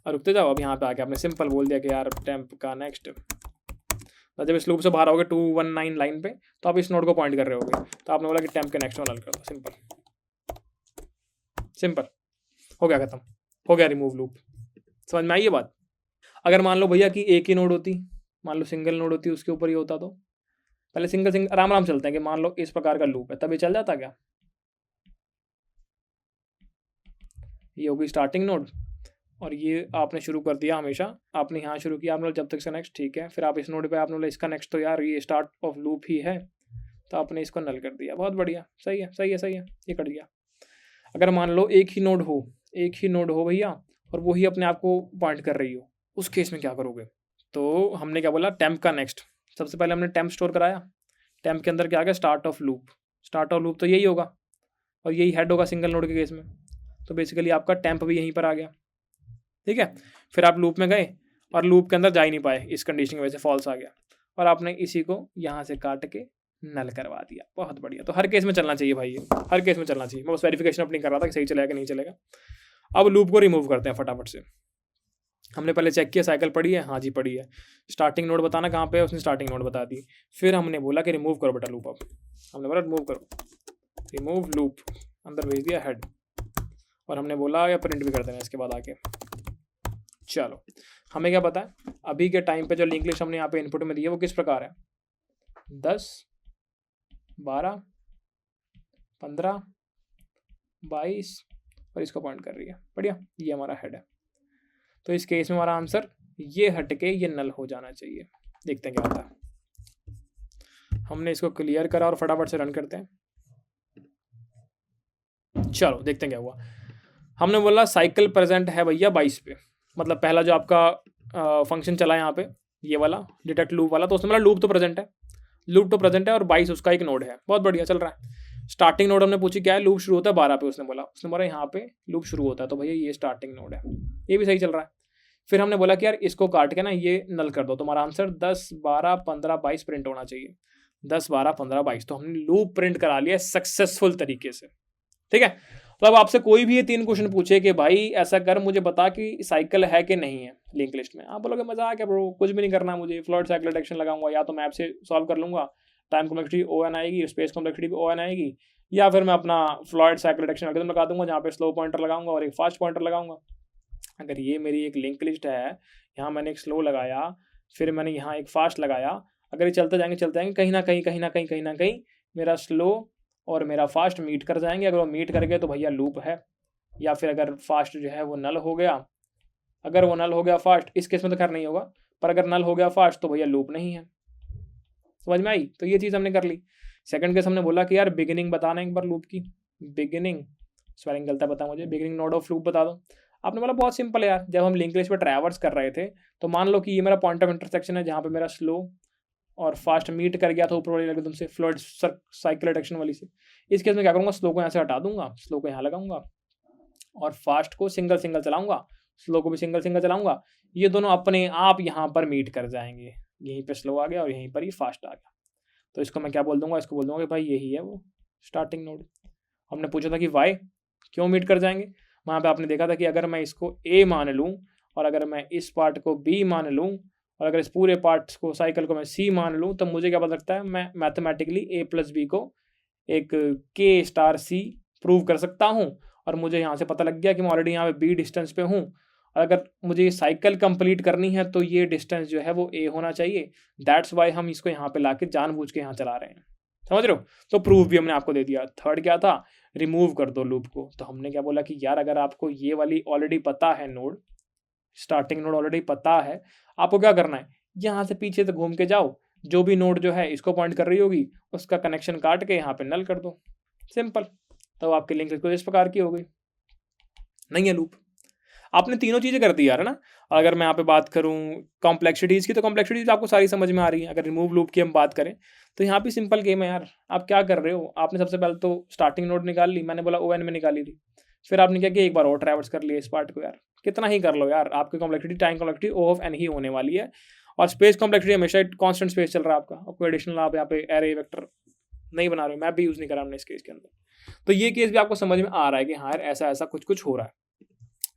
Speaker 1: और रुकते जाओ। अब यहाँ पे आके आपने सिंपल बोल दिया कि यार टेम्प का नेक्स्ट। तो जब इस लूप से बाहर आओगे 219 लाइन पे, तो आप इस नोड को पॉइंट कर रहे होगे, तो आपने बोला कि टेम्प के नेक्स्ट में नल कर दो। सिंपल हो गया, खत्म हो गया रिमूव लूप। समझ में आई ये बात? अगर मान लो भैया कि एक ही नोड होती, मान लो सिंगल नोड होती, उसके ऊपर ही होता, तो पहले सिंगल आराम चलते हैं कि मान लो इस प्रकार का लूप है, तभी चल जाता क्या? ये होगी स्टार्टिंग नोड और ये आपने शुरू कर दिया, हमेशा आपने यहाँ शुरू किया, आपने जब तक इसका नेक्स्ट, ठीक है। फिर आप इस नोड पे आपने बोला इसका नेक्स्ट तो यार ये स्टार्ट ऑफ लूप ही है, तो आपने इसको नल कर दिया। बहुत बढ़िया, सही है, ये कट गया। अगर मान लो एक ही नोड हो भैया, और वही अपने आप को पॉइंट कर रही हो, उस केस में क्या करोगे? तो हमने क्या बोला, टेम्प का नेक्स्ट। सबसे पहले हमने टेम्प स्टोर कराया, टेम्प के अंदर क्या आ गया, स्टार्ट ऑफ लूप तो यही होगा और यही हेड होगा सिंगल नोड के केस में। तो बेसिकली आपका टेम्प भी यहीं पर आ गया, ठीक है। फिर आप लूप में गए और लूप के अंदर जा ही नहीं पाए, इस कंडीशन की वजह से फॉल्स आ गया, और आपने इसी को यहाँ से काट के नल करवा दिया। बहुत बढ़िया। तो हर केस में चलना चाहिए भाई, हर केस में चलना चाहिए। मैं बस वेरिफिकेशन अपनी कर रहा था कि सही चलेगा कि नहीं चलेगा। अब लूप को रिमूव करते हैं फटाफट से। हमने पहले चेक किया साइकिल पड़ी है, हाँ जी पड़ी है। स्टार्टिंग नोड बताना कहाँ पे है, उसने स्टार्टिंग नोड बता दी। फिर हमने बोला कि रिमूव करो बेटा लूप। अब हमने बोला रिमूव करो, रिमूव लूप, अंदर भेज दिया हेड, और हमने बोला या प्रिंट भी कर देना इसके बाद आके। चलो, हमें क्या पता है अभी के टाइम पे जो लिंक लिस्ट हमने यहाँ पे इनपुट में दी है वो किस प्रकार है, 10, 12, 15, 22 और इसको पॉइंट कर रही है। बढ़िया, ये हमारा हेड है। तो इस केस में हमारा आंसर ये हट के ये नल हो जाना चाहिए। देखते हैं क्या होता है। हमने इसको क्लियर करा और फटाफट से रन करते हैं। चलो देखते हैं क्या हुआ। हमने बोला साइकिल प्रेजेंट है भैया 22 पे, मतलब पहला जो आपका फंक्शन चला यहाँ पे ये वाला डिटेक्ट लूप वाला, तो उसमें बोला लूप तो प्रेजेंट है और 22 उसका एक नोड है। बहुत बढ़िया चल रहा है। स्टार्टिंग नोड हमने पूछी क्या है, लूप शुरू होता है 12 पे, उसने बोला यहाँ पे लूप शुरू होता है, तो भैया ये स्टार्टिंग नोड है, ये भी सही चल रहा है। फिर हमने बोला कि यार इसको काट के ना ये नल कर दो, तुम्हारा आंसर 10, 12, 15, 22 प्रिंट होना चाहिए। 10, 12, 15, 22, तो हमने लूप प्रिंट करा लिया सक्सेसफुल तरीके से, ठीक है। तो अब आपसे कोई भी ये 3 क्वेश्चन पूछे कि भाई ऐसा कर मुझे बता कि साइकिल है कि नहीं है लिंक लिस्ट में, आप बोलोगे मजाक है ब्रो, कुछ भी नहीं करना मुझे, फ्लोट साइकिल डिटेक्शन लगाऊंगा, या तो मैप से सॉल्व कर लूंगा, टाइम कॉम्प्लेक्सिटी ON आएगी, स्पेस कॉम्प्लेक्सिटी भी ON आएगी, या फिर मैं अपना फ्लोट साइकिल डिटेक्शन एल्गोरिथम लगा दूंगा जहाँ पे स्लो पॉइंटर लगाऊंगा और एक फास्ट पॉइंटर लगाऊंगा। अगर ये मेरी एक लिंक लिस्ट है, यहाँ मैंने एक स्लो लगाया, फिर मैंने यहाँ एक फास्ट लगाया, अगर ये चलते जाएंगे कहीं ना कहीं मेरा स्लो और मेरा फास्ट मीट कर जाएंगे। अगर वो मीट कर गए तो भैया लूप है, या फिर अगर फास्ट जो है वो नल हो गया, अगर वो नल हो गया फास्ट, इस केस में तो खैर नहीं होगा, पर अगर नल हो गया फास्ट तो भैया लूप नहीं है। समझ में आई? तो ये चीज़ हमने कर ली। सेकंड केस हमने बोला कि यार बिगिनिंग बताना एक बार लूप की, बिगिनिंग स्पेलिंग गलत बता मुझे, बिगिनिंग नोड ऑफ लूप बता दो। आपने बोला बहुत सिंपल है यार, जब हम लिंक लिस्ट पे ट्रैवर्स कर रहे थे तो मान लो कि ये मेरा पॉइंट ऑफ इंटरसेक्शन है जहाँ पे मेरा स्लो और फास्ट मीट कर गया था ऊपर वाली एल्गोरिथम से, फ्लोट साइकिल डिटेक्शन वाली से। इस केस में क्या करूँगा, स्लो को यहाँ से हटा दूंगा, स्लो को यहाँ लगाऊंगा और फास्ट को सिंगल चलाऊंगा, स्लो को भी सिंगल चलाऊंगा। ये दोनों अपने आप यहाँ पर मीट कर जाएंगे, यहीं पे स्लो आ गया और यहीं पर ही फास्ट आ गया। तो इसको मैं क्या बोल दूंगा, इसको बोल दूंगा कि भाई यही है वो स्टार्टिंग नोड। हमने पूछा था कि वाई, क्यों मीट कर जाएंगे, वहाँ पे आपने देखा था कि अगर मैं इसको A मान लूँ और अगर मैं इस पार्ट को B मान लूँ और अगर इस पूरे पार्ट्स को साइकिल को मैं C मान लूँ, तो मुझे क्या पता लगता है, मैं मैथमेटिकली A+B को एक K*C प्रूव कर सकता हूँ। और मुझे यहाँ से पता लग गया कि मैं ऑलरेडी यहाँ पे B डिस्टेंस पे हूँ, और अगर मुझे ये साइकिल कंप्लीट करनी है तो ये डिस्टेंस जो है वो A होना चाहिए। दैट्स वाई हम इसको यहाँ पे लाके जानबूझ के यहाँ चला रहे हैं। समझ रहे हो? तो प्रूफ भी हमने आपको दे दिया। थर्ड क्या था, रिमूव कर दो लूप को। तो हमने क्या बोला कि यार अगर आपको ये वाली ऑलरेडी पता है नोड, स्टार्टिंग नोड ऑलरेडी पता है, आपको क्या करना है, यहाँ से पीछे से घूम के जाओ, जो भी नोड जो है इसको पॉइंट कर रही होगी उसका कनेक्शन काट के यहाँ पे नल कर दो। सिंपल। तो आपकी लिंक लिस्ट इस प्रकार की हो गई। नहीं है लूप। आपने तीनों चीज़ें कर दी यार, है ना। अगर मैं यहाँ पे बात करूँ कॉम्प्लेक्सिटीज़ की, तो कॉम्प्लेक्सिटीज़ आपको सारी समझ में आ रही है। अगर रिमूव लूप की हम बात करें तो यहाँ भी सिंपल गेम है यार। आप क्या कर रहे हो, आपने सबसे पहले तो स्टार्टिंग नोड निकाल ली, मैंने बोला ON में निकाली थी। फिर आपने क्या किया, एक बार और ट्रैवर्स कर लिया इस पार्ट को यार। कितना ही कर लो यार, आपकी complexity time complexity O of N ही होने वाली है। और स्पेस कॉम्प्लेक्सिटी हमेशा कॉन्स्टेंट स्पेस चल रहा है आपका, कोई एडिशनल आप यहाँ पे एरे वेक्टर नहीं बना रहे हो, मैप भी यूज़ नहीं करा हमने इस केस के अंदर। तो ये केस भी आपको समझ में आ रहा है कि हाँ यार ऐसा ऐसा कुछ कुछ हो रहा है।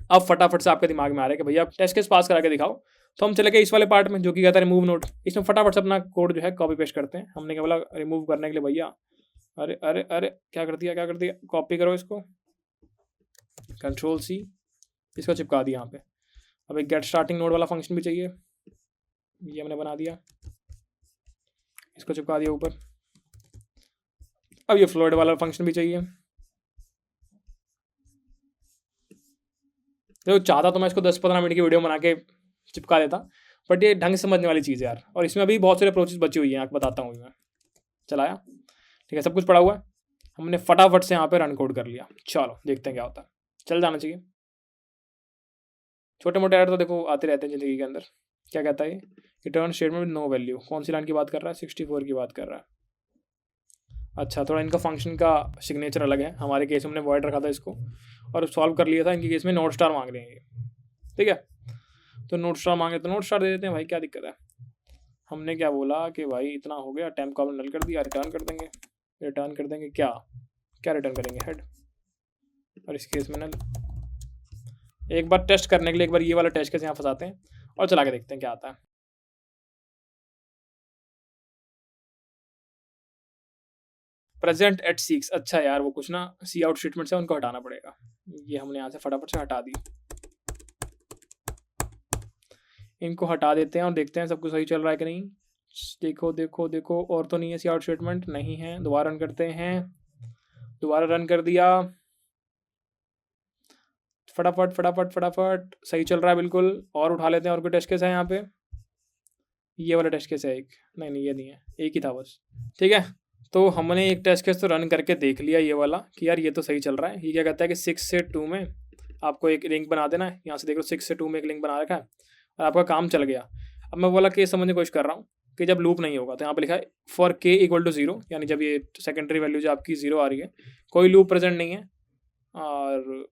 Speaker 1: अब फटाफट से आपके दिमाग में आ रहा है कि भैया टेस्ट केस पास करा के दिखाओ। तो हम चले गए इस वाले पार्ट में जो कि कहता है रिमूव नोड। इसमें फटाफट से अपना कोड जो है कॉपी पेस्ट करते हैं। हमने क्या बोला रिमूव करने के लिए, भैया अरे अरे अरे क्या कर दिया, कॉपी करो इसको, Ctrl+C, इसको चिपका दिया यहाँ पे। अब एक गेट स्टार्टिंग नोड वाला फंक्शन भी चाहिए, ये हमने बना दिया, इसको चिपका दिया ऊपर। अब ये फ्लोट वाला फंक्शन भी चाहिए। देखो चाहता तो मैं इसको 10-15 मिनट की वीडियो बना के चिपका देता, बट ये ढंग से समझने वाली चीज़ है यार। और इसमें अभी बहुत सारे अप्रोचेस बची हुई हैं, आपको बताता हूँ मैं। चलाया, ठीक है, सब कुछ पड़ा हुआ है। हमने फटाफट से यहाँ पे रन कोड कर लिया। चलो देखते हैं क्या होता है। चल जाना चाहिए। छोटे मोटे एरर तो देखो आते रहते हैं ज़िंदगी के अंदर। क्या कहता है ये, return statement with no value. कौन सी लाइन की बात कर रहा है, 64 की बात कर रहा है। अच्छा, थोड़ा इनका फंक्शन का सिग्नेचर अलग है। हमारे केस में हमने वॉइड रखा था इसको और सॉल्व कर लिया था। इनके केस में नोट स्टार मांग रहे हैं ये, ठीक है। तो नोट स्टार मांगे तो नोट स्टार दे देते हैं भाई, क्या दिक्कत है। हमने क्या बोला कि भाई इतना हो गया, टेम्प का नल कर दिया, रिटर्न कर देंगे। रिटर्न कर देंगे क्या, क्या रिटर्न करेंगे, हेड। और इस केस में नल। एक बार टेस्ट करने के लिए एक बार ये वाला टेस्ट केस यहाँ फंसाते हैं और चला के देखते हैं क्या आता है। Present at 6। अच्छा यार वो कुछ ना सी आउट स्टेटमेंट से उनको हटाना पड़ेगा। ये हमने यहाँ से फटाफट से हटा दी। इनको हटा देते हैं और देखते हैं सब कुछ सही चल रहा है कि नहीं। देखो देखो देखो, और तो नहीं है सी आउट स्टेटमेंट, नहीं है। दोबारा रन करते हैं, दोबारा रन कर दिया। फटाफट फटाफट फटाफट, सही चल रहा है बिल्कुल। और उठा लेते हैं, और कोई टेस्ट केस है यहाँ पे। ये वाला टेस्ट केस है एक, नहीं ये नहीं है, एक ही था बस, ठीक है। तो हमने एक टेस्ट केस तो रन करके देख लिया ये वाला कि यार ये तो सही चल रहा है। ये क्या कहता है कि 6 से 2 में आपको एक लिंक बना देना है। यहाँ से देखो 6 से 2 में एक लिंक बना रखा है और आपका काम चल गया। अब मैं बोला कि समझने की कोशिश कर रहा हूँ कि जब लूप नहीं होगा तो यहाँ पे लिखा है फॉर k इक्वल टू 0, यानी जब ये सेकेंडरी वैल्यू जो आपकी 0 आ रही है, कोई लूप प्रेजेंट नहीं है। और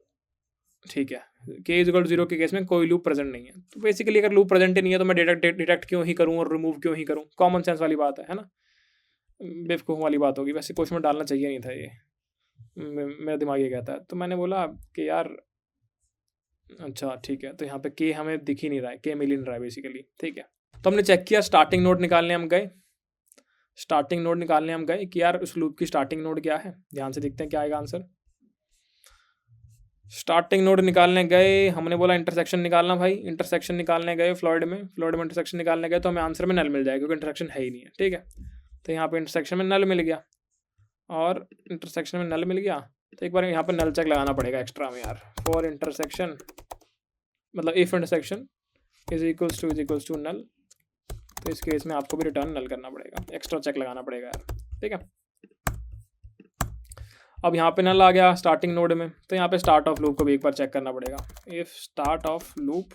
Speaker 1: ठीक है, k इज इक्वल टू 0 के केस में कोई लूप प्रेजेंट नहीं है। तो बेसिकली अगर लूप प्रेजेंट ही नहीं है तो मैं डिटेक्ट क्यों ही करूँ और रिमूव क्यों ही करूँ। कॉमन सेंस वाली बात है ना, बेवकूफ़ वाली बात होगी। वैसे क्वेश्चन में डालना चाहिए नहीं था ये, मेरा दिमाग ये कहता है। तो मैंने बोला कि यार अच्छा ठीक है, तो यहाँ पे के हमें दिख ही नहीं रहा है, के मिल ही नहीं रहा है बेसिकली, ठीक है। तो हमने चेक किया, स्टार्टिंग नोड निकालने हम गए। स्टार्टिंग नोड निकालने हम गए कि यार उस लूप की स्टार्टिंग नोड क्या है। ध्यान से देखते हैं क्या आएगा आंसर। स्टार्टिंग नोड निकालने गए, हमने बोला इंटरसेक्शन निकालना भाई। इंटरसेक्शन निकालने गए फ्लोइड में इंटरसेक्शन निकालने गए तो हमें आंसर में नल मिल जाएगा क्योंकि इंटरसेक्शन है ही नहीं है, ठीक है। तो यहाँ पे इंटरसेक्शन में नल मिल गया और इंटरसेक्शन में नल मिल गया। तो एक बार यहाँ पे नल चेक लगाना पड़ेगा एक्स्ट्रा में यार। फॉर इंटरसेक्शन मतलब if intersection is equals to null, तो इस केस में आपको भी रिटर्न नल करना पड़ेगा, एक्स्ट्रा चेक लगाना पड़ेगा यार, ठीक है। अब यहाँ पे नल आ गया स्टार्टिंग नोड में, तो यहाँ पे स्टार्ट ऑफ लूप को भी एक बार चेक करना पड़ेगा। If start of loop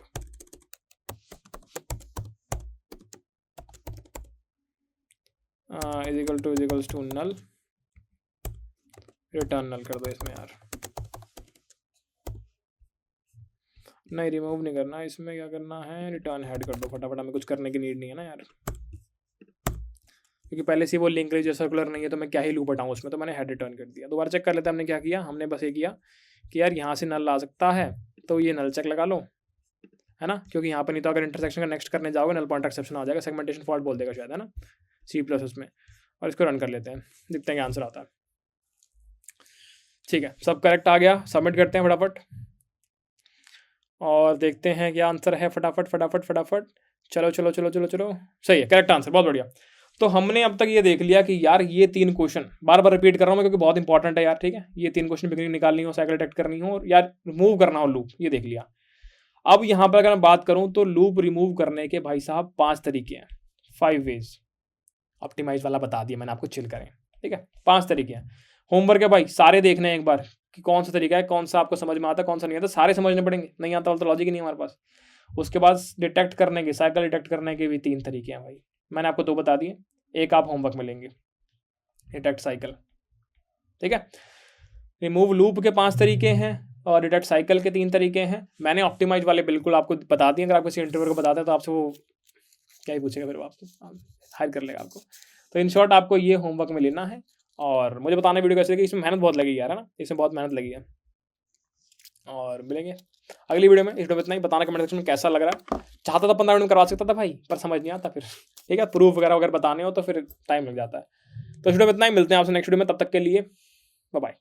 Speaker 1: is equals to null, return null कर दो इसमें यार। नहीं रिमूव नहीं करना, इसमें क्या करना है, रिटर्न हेड कर दो फटाफट। हमें कुछ करने की नीड नहीं है ना यार, क्योंकि पहले से वो लिंक जो सर्कुलर नहीं है तो मैं क्या ही लूप हटाऊँ उसमें। तो मैंने हेड रिटर्न कर दिया। दोबारा चेक कर लेते हैं हमने क्या किया। हमने बस ये किया कि यार यहाँ से नल आ सकता है तो ये नल चेक लगा लो, है ना, क्योंकि यहाँ पर नहीं तो अगर इंटरसेक्शन का नेक्स्ट करने जाओगे नल पॉइंटर एक्सेप्शन आ जाएगा, सेगमेंटेशन फॉल्ट बोल देगा शायद, है ना, C+ उसमें। और इसको रन कर लेते हैं, देखते हैं क्या आंसर आता है। ठीक है, सब करेक्ट आ गया, सबमिट करते हैं फटाफट और देखते हैं क्या आंसर है। फटाफट फटाफट फटाफट, चलो चलो चलो चलो चलो, सही है, करेक्ट आंसर, बहुत बढ़िया। तो हमने अब तक ये देख लिया कि यार ये 3 क्वेश्चन, बार बार रिपीट कर रहा हूँ मैं क्योंकि बहुत इंपॉर्टेंट है यार, ठीक है। ये 3 क्वेश्चन बिगिनिंग निकालनी हो, साइकिल डिटेक्ट करनी हो और यार रिमूव करना हो लूप, ये देख लिया। अब यहाँ पर अगर मैं बात करूँ तो लूप रिमूव करने के भाई साहब 5 तरीके हैं, 5 वेज। ऑप्टिमाइज वाला बता दिया मैंने आपको, चिल करें, ठीक है। 5 तरीके हैं। होमवर्क है भाई, सारे देखने हैं एक बार, कि कौन सा तरीका है, कौन सा आपको समझ में आता है, कौन सा नहीं आता, सारे समझने पड़ेंगे। नहीं आता तो लॉजिक ही नहीं है हमारे पास। उसके बाद डिटेक्ट करने के, साइकिल डिटेक्ट करने के भी 3 तरीके हैं भाई। मैंने आपको 2 बता दिए, एक आप होमवर्क में लेंगे, डिटेक्ट साइकिल, ठीक है। रिमूव लूप के 5 तरीके हैं और डिटेक्ट साइकिल के 3 तरीके हैं। मैंने ऑप्टिमाइज वाले बिल्कुल आपको बता दिए। अगर आप किसी इंटरव्यू को बताते हैं तो आपसे वो क्या ही पूछेगा, फिर वो आपको हायर कर लेगा आपको। तो इन शॉर्ट आपको ये होमवर्क में लेना है। और मुझे बताना वीडियो कैसे लगी, इसमें मेहनत बहुत लगी यार, है ना, इसमें बहुत मेहनत लगी है। और मिलेंगे अगली वीडियो में। इस वीडियो में इतना ही। बताना कमेंट सेक्शन में कैसा लग रहा है। चाहता था 15 मिनट में करवा सकता था भाई, पर समझ नहीं आता फिर, ठीक है। प्रूफ वगैरह अगर बताने हो तो फिर टाइम लग जाता है। तो इस वीडियो में इतना ही। मिलते हैं आपसे नेक्स्ट वीडियो में, तब तक के लिए बाय बाय।